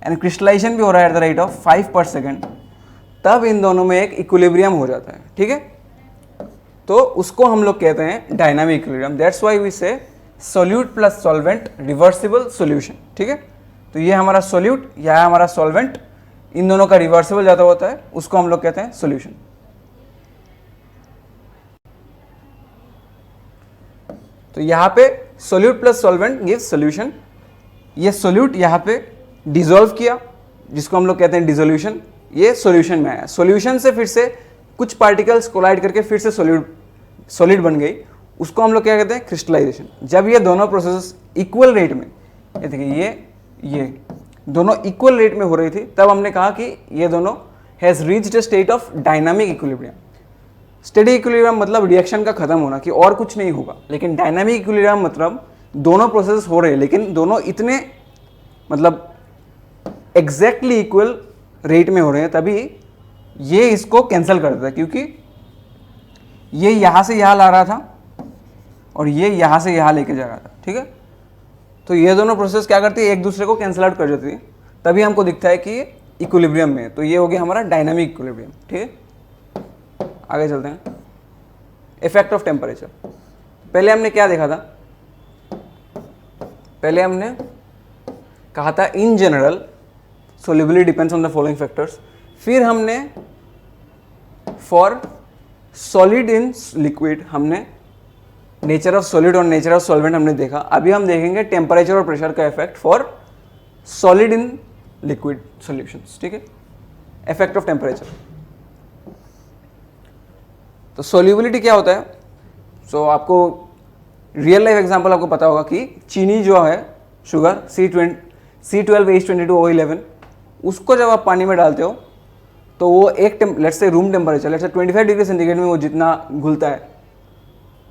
and crystallisation भी हो रहा है at the rate of 5 per second, तब इन दोनों में एक इक्विलिब्रियम हो जाता है, ठीक है। तो उसको हम लोग कहते हैं dynamic equilibrium. That's why we say solute plus solvent reversible solution, ठीक है। तो ये हमारा सोल्यूट, यह हमारा सॉल्वेंट, इन दोनों का रिवर्सिबल ज़्यादा होता है, उसको हम लोग कहते हैं सॉल्यूशन। तो यहाँ पे solute plus solvent gives solution. ये सोल्यूट यहाँ पे डिसॉल्व किया, जिसको हम लोग कहते हैं डिसोल्यूशन, ये सॉल्यूशन में आया। सॉल्यूशन से फिर से कुछ पार्टिकल्स कोलाइड करके फिर से सॉलिड बन गई, उसको हम लोग क्या कहते हैं क्रिस्टलाइजेशन। जब ये दोनों प्रोसेस इक्वल रेट में, ये देखिए ये दोनों इक्वल रेट में हो रही थी, तब हमने कहा कि ये दोनों has reached a state of dynamic equilibrium. Steady equilibrium मतलब रिएक्शन का खत्म होना, कि और कुछ नहीं होगा। लेकिन डायनामिक इक्विलिब्रियम मतलब दोनों प्रोसेस हो रहे हैं, लेकिन दोनों इतने मतलब एग्जैक्टली इक्वल रेट में हो रहे हैं, तभी ये इसको कैंसिल कर देता है, क्योंकि ये यहाँ से यहाँ ला रहा था और ये यहाँ से यहाँ लेके जा रहा था, ठीक है। तो ये दोनों प्रोसेस क्या करती है, एक दूसरे को कैंसिल आउट कर देती है, तभी हमको दिखता है कि ये इक्विलिब्रियम में है। तो ये हो गया हमारा डायनामिक इक्विलिब्रियम, ठीक है। आगे चलते हैं, इफेक्ट ऑफ टेम्परेचर। पहले हमने क्या देखा था, पहले हमने कहा था in general solubility depends on the following factors. फिर हमने फॉर सॉलिड इन लिक्विड हमने नेचर ऑफ सॉलिड और नेचर ऑफ सॉल्वेंट हमने देखा। अभी हम देखेंगे टेम्परेचर और प्रेशर का effect for solid in liquid solutions, ठीक है। Effect of temperature. तो सोल्यूबिलिटी क्या होता है, सो आपको रियल लाइफ एग्जांपल आपको पता होगा कि चीनी जो है, शुगर C12H22O11, उसको जब आप पानी में डालते हो तो वो एक let's say room temperature let's से 25 डिग्री सेंटीग्रेड में वो जितना घुलता है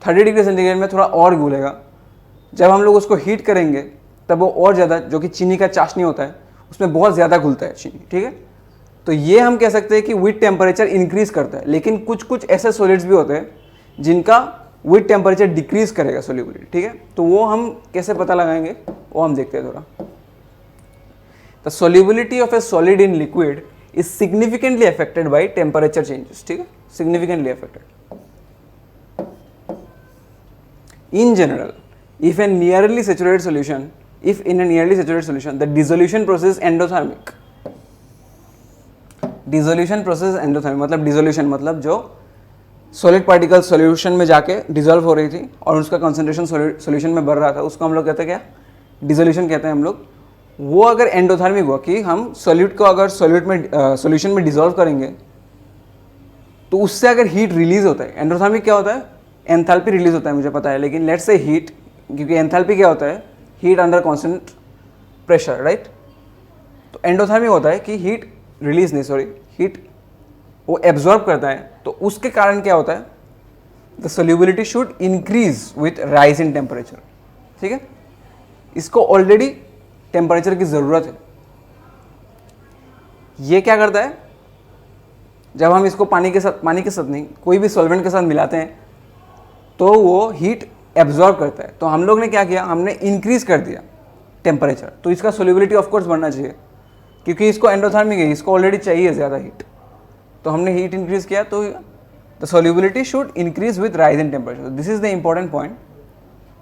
30 डिग्री सेंटीग्रेड में थोड़ा और घुलेगा। जब हम लोग उसको हीट करेंगे तब वो और ज़्यादा, जो कि चीनी का चाशनी होता है उसमें बहुत ज़्यादा घुलता है चीनी, ठीक है। तो ये हम कह सकते हैं कि विथ टेम्परेचर इंक्रीज करता है। लेकिन कुछ कुछ ऐसे सॉलिड्स भी होते हैं जिनका विथ टेम्परेचर डिक्रीज करेगा सोल्यूबिलिटी, ठीक है। तो वो हम कैसे पता लगाएंगे वो हम देखते हैं थोड़ा। The solubility of A solid in liquid is significantly affected by temperature changes, ठीक है, significantly affected. In general, if in a nearly saturated solution, the dissolution process is endothermic. Dissolution process is endothermic, मतलब dissolution मतलब जो solid particle solution में जाके dissolve हो रही थी और उसका concentration solution में बढ़ रहा था, उसको हम लोग कहते हैं क्या, dissolution कहते हैं हम लोग। वो अगर endothermic हुआ कि हम solute को अगर solution में dissolve करेंगे तो उससे अगर heat release होता है, endothermic क्या होता है, एंथैल्पी रिलीज होता है, मुझे पता है, लेकिन लेट्स से हीट, क्योंकि एंथैल्पी क्या होता है, heat under constant pressure, right. तो एंडोथर्मिक होता है कि हीट रिलीज नहीं, सॉरी, हीट वो एब्जॉर्ब करता है। तो उसके कारण क्या होता है, the solubility should increase with rise in temperature, ठीक है। इसको ऑलरेडी टेम्परेचर की ज़रूरत है। ये क्या करता है, जब हम इसको पानी के साथ नहीं, कोई भी सॉल्वेंट के साथ मिलाते हैं तो वो हीट एब्जॉर्ब करता है। तो हम लोग ने क्या किया, हमने इंक्रीज कर दिया टेम्परेचर, तो इसका सोल्यूबिलिटी ऑफ कोर्स बढ़ना चाहिए, क्योंकि इसको एंडोथर्मिक है, इसको ऑलरेडी चाहिए ज़्यादा हीट। तो हमने हीट इंक्रीज किया, तो the solubility should increase with rise in temperature. This is the important point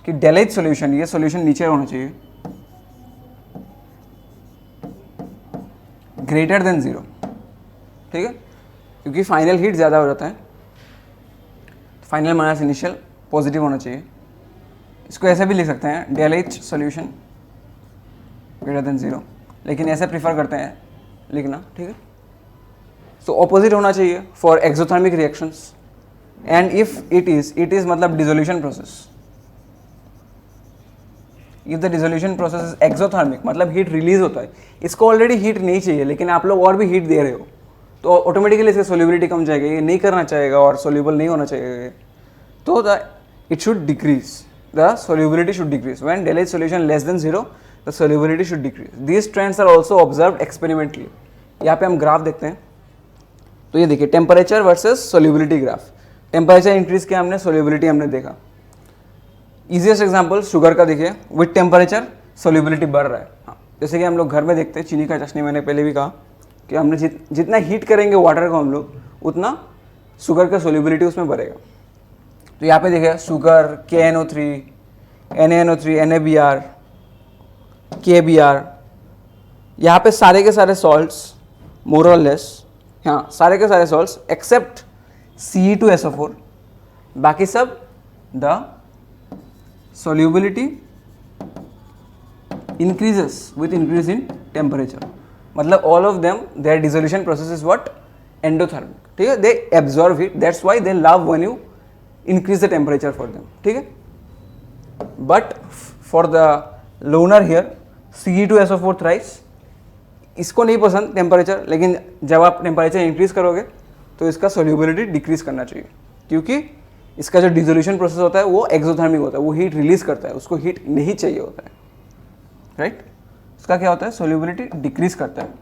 कि डेलाइट सोल्यूशन, ये सोल्यूशन नीचे होना चाहिए, ग्रेटर देन 0, ठीक है, क्योंकि फाइनल हीट ज़्यादा हो जाता है। फाइनल माइनस इनिशियल पॉजिटिव होना चाहिए। इसको ऐसे भी लिख सकते हैं, del H solution greater than 0, लेकिन ऐसे प्रीफर करते हैं लिखना, ठीक है। सो ऑपोजिट होना चाहिए for exothermic reactions, and if it is मतलब dissolution process. If the dissolution process is exothermic मतलब हीट रिलीज होता है, इसको ऑलरेडी हीट नहीं चाहिए, लेकिन आप लोग और भी हीट दे रहे हो, तो ऑटोमेटिकली इसकी सोल्यूबिलिटी कम जाएगी, ये नहीं करना चाहेगा और सोल्यूबल नहीं होना चाहिए। तो it should decrease, the solubility should decrease when del H solution less than 0, the solubility should decrease. These trends are also observed experimentally. यहाँ पे हम ग्राफ देखते हैं, तो ये देखिए temperature versus solubility graph. Temperature increase किया हमने, सोल्यूबिलिटी हमने देखा। ईजिएस्ट एग्जाम्पल शुगर का देखिए, विथ टेम्परेचर सोल्यूबिलिटी बढ़ रहा है। हाँ, जैसे कि हम लोग घर में देखते हैं चीनी का चाशनी, मैंने पहले भी कहा कि हमने जितना हीट करेंगे वाटर को हम लोग, उतना शुगर का सोल्यूबिलिटी उसमें बढ़ेगा। तो यहाँ पे देखिए sugar, KNO3, NaNO3, NaBr, KBr, यहाँ पे सारे के सारे सॉल्ट्स मोर और लेस, हाँ सारे के सारे सॉल्ट्स एक्सेप्ट Ce2SO4, बाकी सब the solubility increases with increase in temperature. मतलब all of them their dissolution process is what, endothermic, ठीक है। They absorb heat, that's why they love when you increase the temperature for them, ठीक है। But for the loner here Ce2SO4 thrice, इसको नहीं पसंद temperature, लेकिन जब आप टेम्परेचर इंक्रीज करोगे तो इसका सोल्यूबिलिटी डिक्रीज करना चाहिए, क्योंकि इसका जो डिसोल्यूशन प्रोसेस होता है वो एक्सोथर्मिक होता है, वो हीट रिलीज करता है, उसको हीट नहीं चाहिए होता है, राइट। इसका क्या होता है, सोल्यूबिलिटी डिक्रीज करता है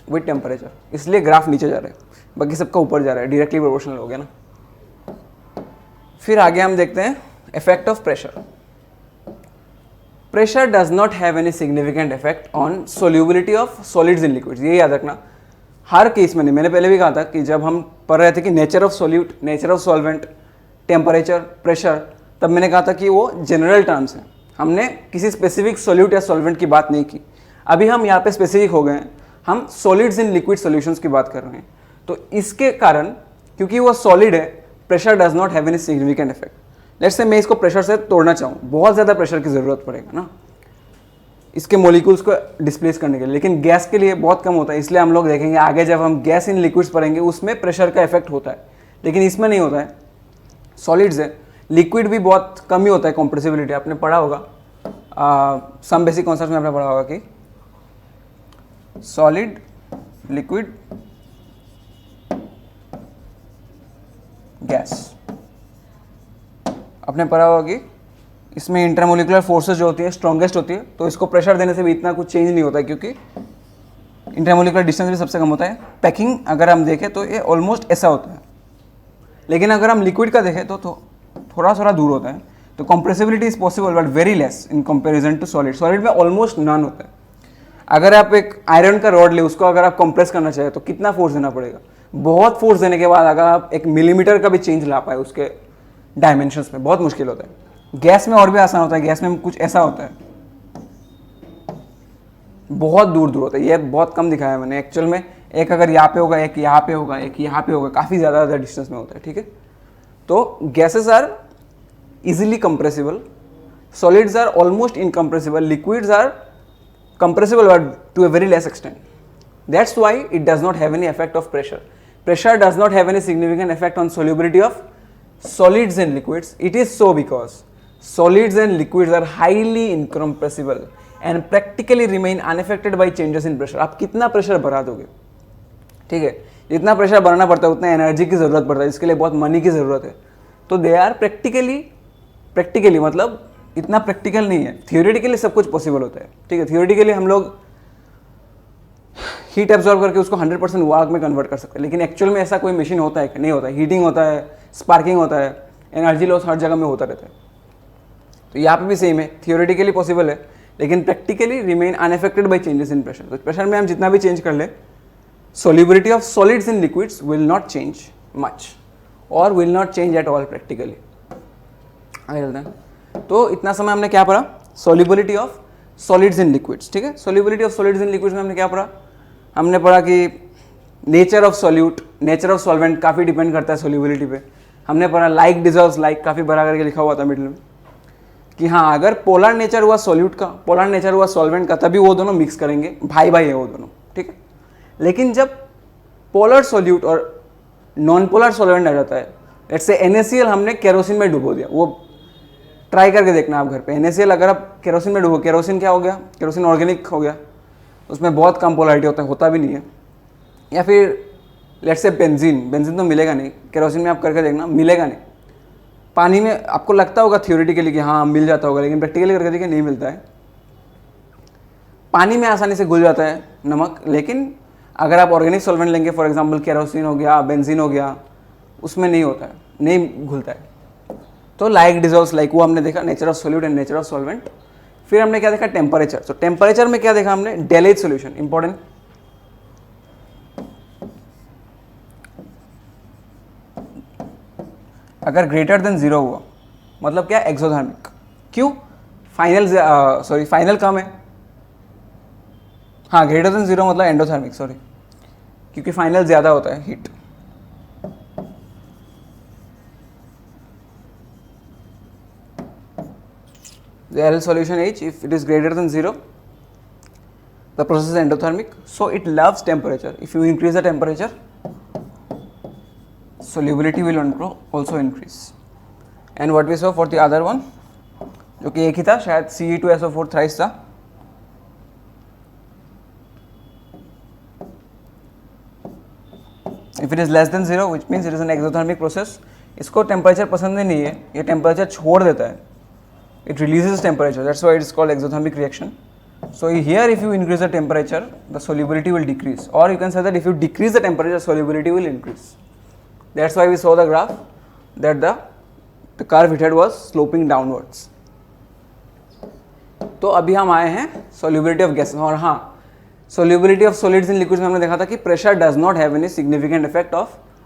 विथ टेम्परेचर, इसलिए ग्राफ नीचे जा रहा है, बाकी सबका ऊपर जा रहा है, डायरेक्टली प्रोपोर्शनल हो गया ना। फिर आगे हम देखते हैं effect of pressure. Pressure does not have any significant effect on solubility of solids in liquids. ये याद रखना, हर केस में नहीं, मैंने पहले भी कहा था कि जब हम पढ़ रहे थे कि nature of solute, nature of solvent, temperature, pressure, तब मैंने कहा था कि वो जनरल टर्म्स हैं, हमने किसी स्पेसिफिक सोल्यूट या सॉल्वेंट की बात नहीं की। अभी हम यहाँ पे स्पेसिफिक हो गए हैं, हम सॉलिड्स इन लिक्विड सॉल्यूशंस की बात कर रहे हैं। तो इसके कारण, क्योंकि वो सॉलिड है, pressure does not have any significant effect. Let's say मैं इसको प्रेशर से तोड़ना चाहूँ, बहुत ज़्यादा प्रेशर की ज़रूरत पड़ेगा ना इसके मॉलिक्यूल्स को डिस्प्लेस करने के लिए, लेकिन गैस के लिए बहुत कम होता है, इसलिए हम लोग देखेंगे आगे जब हम गैस इन लिक्विड्स पढ़ेंगे उसमें प्रेशर का इफेक्ट होता है, लेकिन इसमें नहीं होता है। सॉलिड्स है, लिक्विड भी बहुत कम ही होता है कंप्रेसिबिलिटी, आपने पढ़ा होगा सम बेसिक कॉन्सेप्ट में आपने पढ़ा होगा कि सॉलिड लिक्विड, गैस। आपने पढ़ा होगा कि इसमें इंटरमोलिकुलर फोर्सेस जो होती है स्ट्रॉन्गेस्ट होती है, तो इसको प्रेशर देने से भी इतना कुछ चेंज नहीं होता है क्योंकि इंटरमोलिकुलर डिस्टेंस भी सबसे कम होता है। पैकिंग अगर हम देखें तो ये ऑलमोस्ट ऐसा होता है, लेकिन अगर हम लिक्विड का देखें तो थोड़ा थोड़ा दूर होता है। तो compressibility is possible but very less in comparison to solid. Solid में ऑलमोस्ट नन होता है। अगर आप एक आयरन का रॉड ले, उसको अगर आप कंप्रेस करना चाहे तो कितना फोर्स देना पड़ेगा? बहुत फोर्स देने के बाद अगर आप 1 मिलीमीटर का भी चेंज ला पाए उसके डायमेंशंस में, बहुत मुश्किल होता है। गैस में और भी आसान होता है। गैस में कुछ ऐसा होता है, बहुत दूर दूर होता है। ये बहुत कम दिखाया है मैंने एक्चुअल में। एक अगर यहाँ पे होगा, एक यहाँ पे होगा, एक यहाँ पे होगा, काफ़ी ज़्यादा डिस्टेंस में होता है। ठीक है, तो gases are easily compressible, solids are almost incompressible, liquids are compressible but to a very less extent. That's why it does not have any effect of pressure. Pressure does not have any significant effect on solubility of solids and liquids. It is so because solids and liquids are highly incompressible and practically remain unaffected by changes in pressure. आप कितना pressure बढ़ा दोगे? ठीक है, जितना pressure बढ़ाना पड़ता है उतना एनर्जी की ज़रूरत पड़ता है, इसके लिए बहुत मनी की ज़रूरत है। तो दे आर प्रैक्टिकली मतलब इतना प्रैक्टिकल नहीं है। थियोरेटिकली सब कुछ पॉसिबल होता है। ठीक है, थियोरेटिकली हम लोग हीट एब्जॉर्ब करके उसको 100% वर्क में कन्वर्ट कर सकते हैं, लेकिन एक्चुअल में ऐसा कोई मशीन होता है कि नहीं होता है? हीटिंग होता है, स्पार्किंग होता है, एनर्जी लॉस हर जगह में होता रहता है। तो यहाँ पे भी सेम है, थियोरेटिकली पॉसिबल है लेकिन practically remain unaffected by changes in pressure. तो प्रेशर में हम जितना भी चेंज कर ले, solubility of solids in liquids will not change much और will not change at all practically. आगे चलते हैं। तो इतना समय हमने क्या पढ़ा? Solubility of solids in liquids. ठीक है, solubility of solids in liquids में हमने क्या पढ़ा? हमने पढ़ा कि nature of solute, nature of solvent काफ़ी डिपेंड करता है सॉल्युबिलिटी पे। हमने पढ़ा लाइक डिजॉल्व्स लाइक, काफ़ी बड़ा करके लिखा हुआ था मिडिल में कि हाँ, अगर पोलर नेचर हुआ सॉल्यूट का, पोलर नेचर हुआ सॉल्वेंट का, तभी वो दोनों मिक्स करेंगे, भाई भाई है वो दोनों। ठीक है, लेकिन जब पोलर सॉल्यूट और नॉन पोलर सॉल्वेंट आ जाता है, लेट्स से NaCl हमने केरोसिन में डुबो दिया, वो ट्राई करके देखना आप घर पे। NaCl अगर आप केरोसिन में डुबो, केरोसिन क्या हो गया? केरोसिन ऑर्गेनिक हो गया, उसमें बहुत कम पोलैरिटी होता भी नहीं है। या फिर लेट्स से बेंजीन तो मिलेगा नहीं, केरोसिन में आप करके देखना मिलेगा नहीं। पानी में आपको लगता होगा थियोरेटिकली कि हाँ मिल जाता होगा, लेकिन प्रैक्टिकली करके देखिए नहीं मिलता है। पानी में आसानी से घुल जाता है नमक, लेकिन अगर आप ऑर्गेनिक सॉल्वेंट लेंगे, फॉर एग्जांपल केरोसिन हो गया, बेंजीन हो गया, उसमें नहीं होता है, नहीं घुलता है। तो लाइक डिजॉल्व्स लाइक, वो हमने देखा nature of solute and nature of solvent. फिर हमने क्या देखा? टेम्परेचर। तो टेम्परेचर में क्या देखा हमने? डेलेज सॉल्यूशन, इंपॉर्टेंट। अगर ग्रेटर देन 0 हुआ मतलब क्या? एक्सोथर्मिक। क्यों? फाइनल कम है। हाँ, ग्रेटर देन 0 मतलब एंडोथर्मिक, सॉरी, क्योंकि फाइनल ज़्यादा होता है heat. The RL solution H, if it is greater than 0, the process is endothermic, so it loves temperature. If you increase the temperature, solubility will also increase. And what we saw for the other one, जो कि एक ही था, शायद Ce2SO4 thrice था। If it is less than 0, which means it is an exothermic process, इसको temperature पसंद ही नहीं है, ये टेम्परेचर छोड़ देता है। It releases temperature, that's why it is called exothermic reaction. So here if you increase the temperature, the solubility will decrease, or you can say that if you decrease the temperature, solubility will increase. That's why we saw the graph that the curve head was sloping downwards. तो अभी हम आए हैं solubility of gases, और हाँ, solubility of solids in liquids में हमने देखा था कि pressure does not have any significant effect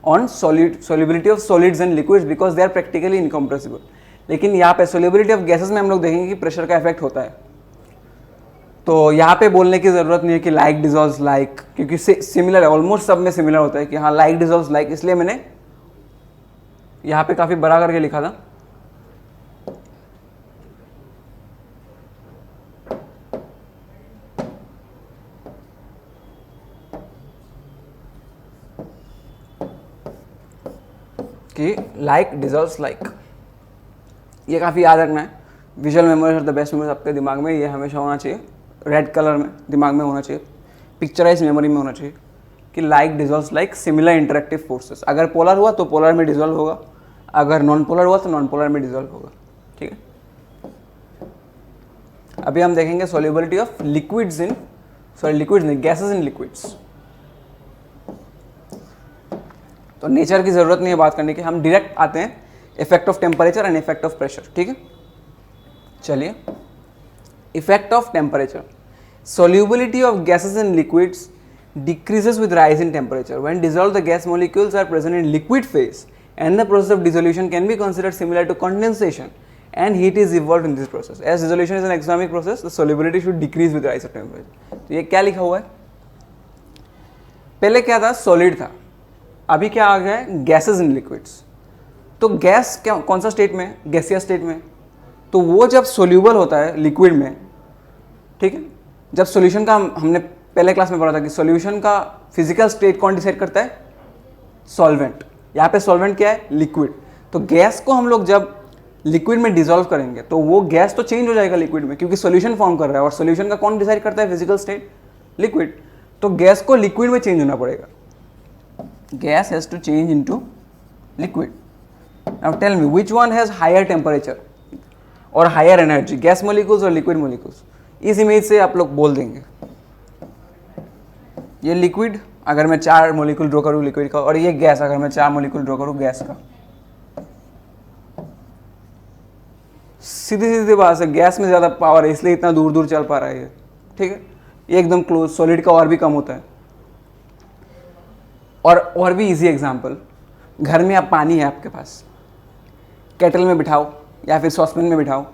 on solubility of solids and liquids because they are practically incompressible. लेकिन यहाँ पे सोल्युबिलिटी ऑफ गैसेस में हम लोग देखेंगे कि प्रेशर का इफेक्ट होता है। तो यहाँ पे बोलने की ज़रूरत नहीं है कि लाइक डिजॉल्व्स लाइक, क्योंकि सिमिलर है, ऑलमोस्ट सब में सिमिलर होता है कि हाँ लाइक डिजॉल्व्स लाइक, इसलिए मैंने यहाँ पे काफ़ी बड़ा करके लिखा था। कि लाइक डिजॉल्व्स लाइक, ये काफ़ी याद रखना है। Visual memory the best memory आपके दिमाग में, ये हमेशा होना चाहिए, रेड कलर में दिमाग में होना चाहिए, पिक्चराइज मेमोरी में होना चाहिए। कि like dissolves like similar interactive forces. अगर पोलर हुआ तो पोलर में डिजॉल्व होगा, अगर नॉन पोलर हुआ तो नॉन पोलर में डिजॉल्व होगा। ठीक है, अभी हम देखेंगे solubility of liquids in, sorry liquids नहीं, गैसेस इन लिक्विड्स। तो नेचर की जरूरत नहीं है बात करने की, हम डायरेक्ट आते हैं effect of temperature and effect of pressure. ठीक है, चलिए effect of temperature. Solubility of gases in liquids decreases with rise in temperature. When dissolved, the gas molecules are present in liquid phase, and the process of dissolution can be considered similar to condensation, and heat is evolved in this process. As dissolution is an exothermic process, the solubility should decrease with rise of temperature. तो ये क्या लिखा हुआ है? पहले क्या था? Solid था, अभी क्या आ गया है? Gases in liquids. तो गैस क्या, कौन सा स्टेट में? गैसियस स्टेट में। तो वो जब सोल्यूबल होता है लिक्विड में, ठीक है, जब सॉल्यूशन का हमने पहले क्लास में पढ़ा था कि सॉल्यूशन का फिजिकल स्टेट कौन डिसाइड करता है? सॉल्वेंट। यहाँ पे सॉल्वेंट क्या है? लिक्विड। तो गैस को हम लोग जब लिक्विड में डिसॉल्व करेंगे तो वो गैस तो चेंज हो जाएगा लिक्विड में, क्योंकि सॉल्यूशन फॉर्म कर रहा है, और सॉल्यूशन का कौन डिसाइड करता है? Physical state, liquid. तो गैस को लिक्विड में चेंज होना पड़ेगा, gas has to change into liquid. Now tell me which one has higher temperature और हायर एनर्जी, गैस मॉलिक्यूल्स और लिक्विड मॉलिक्यूल्स? इस इमेज से आप लोग बोल देंगे ये लिक्विड अगर मैं 4 मॉलिक्यूल ड्रॉ करूँ लिक्विड का, और ये गैस अगर मैं 4 मॉलिक्यूल ड्रॉ करूँ गैस का। सीधी सीधी बात है, गैस में ज़्यादा पावर है इसलिए इतना दूर दूर चल पा रहा है ये। ठीक है, ये एकदम क्लोज, सॉलिड का और भी कम होता है। और भी इजी एग्जांपल, घर में आप पानी है आपके पास, केटल में बिठाओ या फिर सॉसपैन में बिठाओ,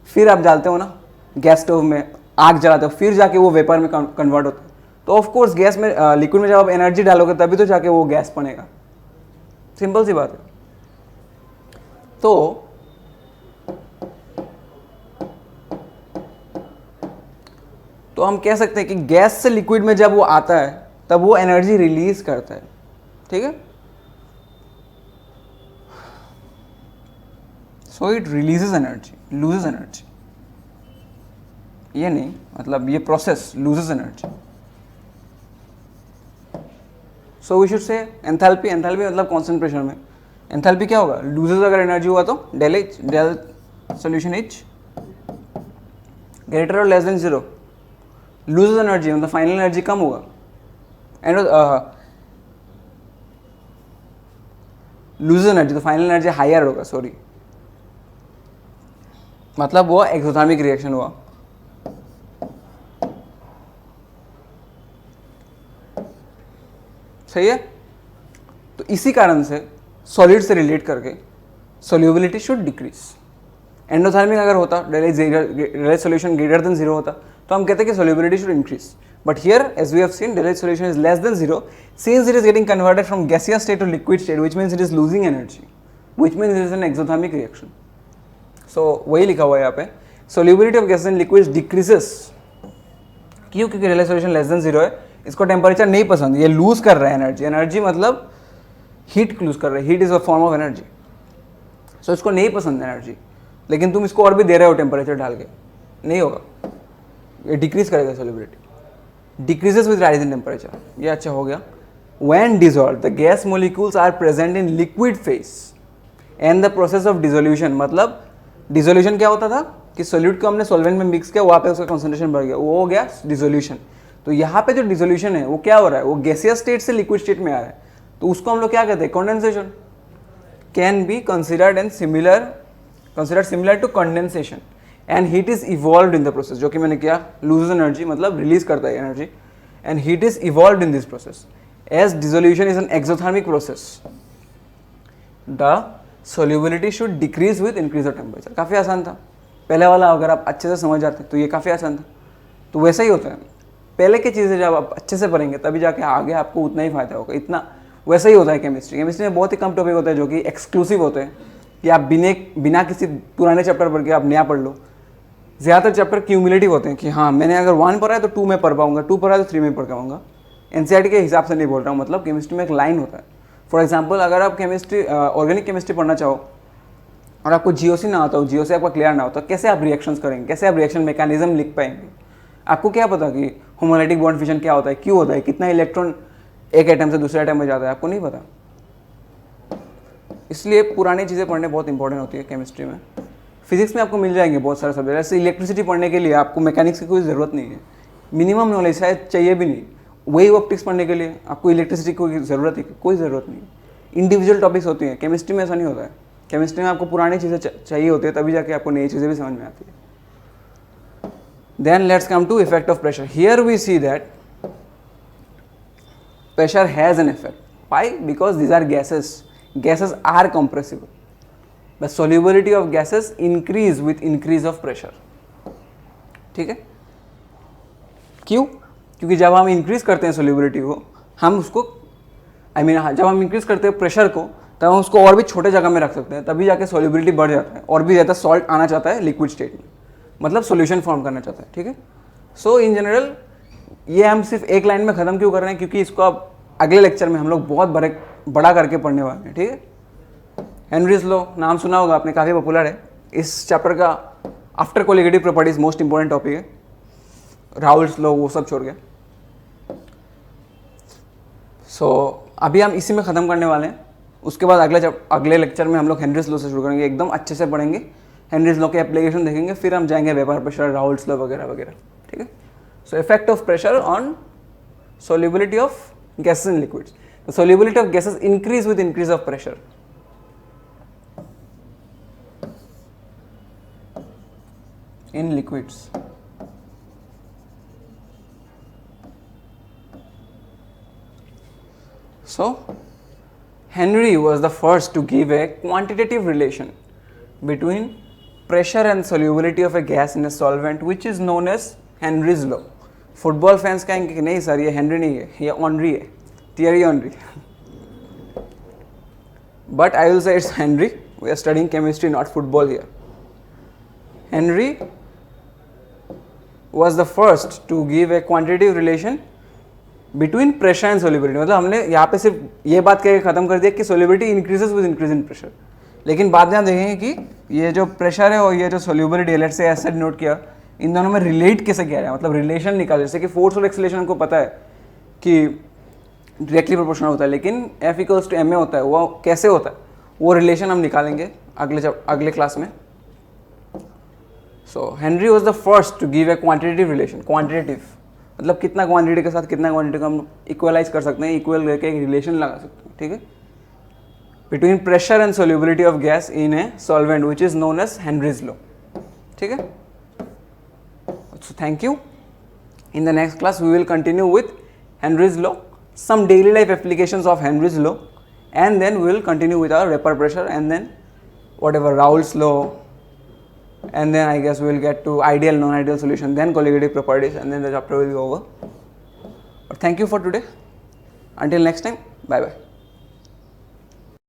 फिर आप डालते हो ना गैस स्टोव में, आग जलाते हो, फिर जाके वो वेपर में कन्वर्ट होता है। तो ऑफ कोर्स गैस में, लिक्विड में जब आप एनर्जी डालोगे तभी तो जाके वो गैस बनेगा। सिंपल सी बात है। तो हम कह सकते हैं कि गैस से लिक्विड में जब वो आता है तब वो एनर्जी रिलीज करता है। ठीक है, so it releases energy, loses energy. ये नहीं, मतलब ये process loses energy. So we should say enthalpy, enthalpy मतलब कांस्टेंट प्रेशर में एंथैल्पी क्या होगा? लूजेस अगर एनर्जी हुआ तो del H, del solution H greater और लेस देन 0, लूजेस एनर्जी मतलब फाइनल एनर्जी कम होगा, एंड लूजेस एनर्जी तो फाइनल एनर्जी हायर होगा, सॉरी, मतलब वो एक्सोथर्मिक रिएक्शन हुआ। सही है, तो इसी कारण से सॉलिड से रिलेट करके सोल्यूबिलिटी शुड डिक्रीज। एंडोथर्मिक अगर होता, डेल सॉल्यूशन ग्रेटर देन 0 होता, तो हम कहते हैं कि solubility should increase. But here as we have seen del solution is less than 0 since it is getting converted from gaseous state to liquid state, which means it is losing energy, which means it is an exothermic reaction. So वही लिखा हुआ है यहाँ पे, solubility of gases in liquids decreases. क्यों? क्योंकि del solution less than 0 है, इसको टेम्परेचर नहीं पसंद, ये लूज कर रहा है एनर्जी। एनर्जी मतलब हीट लूज कर रहा है, heat is a form of energy. So इसको नहीं पसंद एनर्जी, लेकिन तुम इसको और भी दे रहे हो टेम्परेचर डाल के, नहीं होगा, ये डिक्रीज करेगा solubility. Decreases with rise in temperature, ये अच्छा हो गया। When dissolve the gas molecules are present in liquid phase and the process of dissolution, मतलब डिसोल्यूशन क्या होता था कि सोल्यूट को हमने सॉल्वेंट में मिक्स किया, वहाँ पे उसका कॉन्सेंट्रेशन बढ़ गया, वो हो गया डिसोल्यूशन। तो यहाँ पे जो डिसोल्यूशन है वो क्या हो रहा है? वो गैसियस स्टेट से लिक्विड स्टेट में आ रहा है, तो उसको हम लोग क्या कहते हैं? Condensation. Can be considered and similar to condensation, and heat is evolved in the process, जो कि मैंने किया, लूजेस एनर्जी मतलब रिलीज करता है energy, and heat is evolved in this process. As dissolution is an exothermic process, the solubility should decrease with increase of temperature. काफ़ी आसान था, पहले वाला अगर आप अच्छे से समझ जाते तो ये काफ़ी आसान था। तो वैसा ही होता है, पहले की चीज़ें जब आप अच्छे से पढ़ेंगे तभी जाके आगे आपको उतना ही फायदा होगा। इतना वैसा ही होता है केमिस्ट्री। केमिस्ट्री में बहुत ही कम टॉपिक होते हैं जो कि एक्सक्लूसिव होते हैं, कि आप बिना किसी पुराने चैप्टर पढ़ के आप नया पढ़ लो। ज़्यादातर चैप्टर क्यूमुलेटिव होते हैं कि हाँ मैंने अगर 1 पढ़ा है तो 2 में पढ़ पाऊंगा, 2 पढ़ा है तो 3 में पढ़ पाऊंगा। एनसीईआरटी के हिसाब से नहीं बोल रहा हूँ, मतलब केमिस्ट्री में एक लाइन होता है। फॉर एग्जाम्पल अगर आप केमिस्ट्री ऑर्गेनिक केमिस्ट्री पढ़ना चाहो और आपको जीओसी ना आता हो, जीओसी आपका क्लियर ना हो, तो कैसे आप रिएक्शंस करेंगे, कैसे आप रिएक्शन मैकेनिज्म लिख पाएंगे? आपको क्या पता कि होमोलाइटिक बॉन्ड फिशन क्या होता है, क्यों होता है, कितना इलेक्ट्रॉन एक एटम से दूसरे एटम में जाता है, आपको नहीं पता। इसलिए पुरानी चीज़ें पढ़ने बहुत इंपॉर्टेंट होती है केमिस्ट्री में। फिजिक्स में आपको मिल जाएंगे बहुत सारे सब्जेक्ट, ऐसे इलेक्ट्रिसिटी पढ़ने के लिए आपको मैकेनिक्स की कोई ज़रूरत नहीं है, मिनिमम नॉलेज शायद चाहिए भी नहीं। वेव ऑप्टिक्स पढ़ने के लिए आपको इलेक्ट्रिसिटी की ज़रूरत है, कोई ज़रूरत नहीं। इंडिविजुअल टॉपिक्स होती हैं, केमिस्ट्री में ऐसा नहीं होता है। केमिस्ट्री में आपको पुरानी चीज़ें चाहिए होती है, तभी जाके आपको नई चीज़ें भी समझ में आती है। Then let's come to effect of pressure. Here we see that pressure has an effect. Why? Because these are gases. Gases are compressible. The solubility of gases increase with increase of pressure. ठीक है? क्यों? क्योंकि जब हम increase करते हैं solubility को, हम उसको जब हम इंक्रीज करते हैं प्रेशर को, तब हम उसको और भी छोटे जगह में रख सकते हैं, तभी जाके सोल्यूबिलिटी बढ़ जाता है और भी ज़्यादा सॉल्ट आना चाहता है लिक्विड स्टेट में, मतलब सोल्यूशन फॉर्म करना चाहता है। ठीक है? सो इन जनरल ये हम सिर्फ एक लाइन में ख़त्म क्यों कर रहे हैं, क्योंकि इसको अब अगले लेक्चर में हम लोग बहुत बड़ा करके पढ़ने वाले हैं। ठीक है? हेनरीज लॉ नाम सुना होगा आपने, काफ़ी पॉपुलर है। इस चैप्टर का after colligative properties most important topic है। राउल्स लॉ वो सब छोड़ गया। सो अभी हम इसी में ख़त्म करने वाले हैं। उसके बाद अगले लेक्चर में हम लोग हेनरीज लॉ से शुरू करेंगे, एकदम अच्छे से पढ़ेंगे, हेनरीज लॉ के एप्लीकेशन देखेंगे, फिर हम जाएंगे वेपर प्रेशर, राउल्स लॉ वगैरह वगैरह। ठीक है? So effect of pressure on solubility of gases in liquids. The solubility of gases increase with increase of pressure. In liquids. So Henry was the first to give a quantitative relation between pressure and solubility of a gas in a solvent, which is known as Henry's law. Football fans कहेंगे कि नहीं sir ये Henry नहीं है, ये Henry है, Thierry Henry. But I will say it's Henry. We are studying chemistry, not football here. Henry was the first to give a quantitative relation between pressure and solubility. मतलब हमने यहाँ पे सिर्फ ये बात कह के ख़त्म कर दिया कि solubility increases with increase in pressure, लेकिन बाद में हम देखेंगे कि ये जो प्रेशर है और ये जो solubility है, लेट्स से ऐसे नोट किया, इन दोनों में रिलेट कैसे किया जाए, मतलब रिलेशन निकाल, जैसे कि फोर्स और एक्सेलरेशन हमको पता है कि डायरेक्टली प्रोपोर्शनल होता है, लेकिन F इक्वल्स टू ma होता है, वो कैसे होता है, वो रिलेशन हम निकालेंगे अगले क्लास में। So Henry was the first to give a quantitative relation. Quantitative मतलब कितना क्वान्टिटी के साथ कितना क्वान्टिटी को हम इक्वलाइज कर सकते हैं, इक्वल करके एक रिलेशन लगा सकते हैं। ठीक है? Between pressure and solubility of gas in a solvent which is known as Henry's law. ठीक है? So thank you. In the next class we will continue with Henry's law, some daily life applications of Henry's law, and then we will continue with our vapor pressure, and then whatever Raoult's law, and then I guess we will get to ideal non-ideal solution, then colligative properties, and then the chapter will be over. But thank you for today. Until next time, bye bye.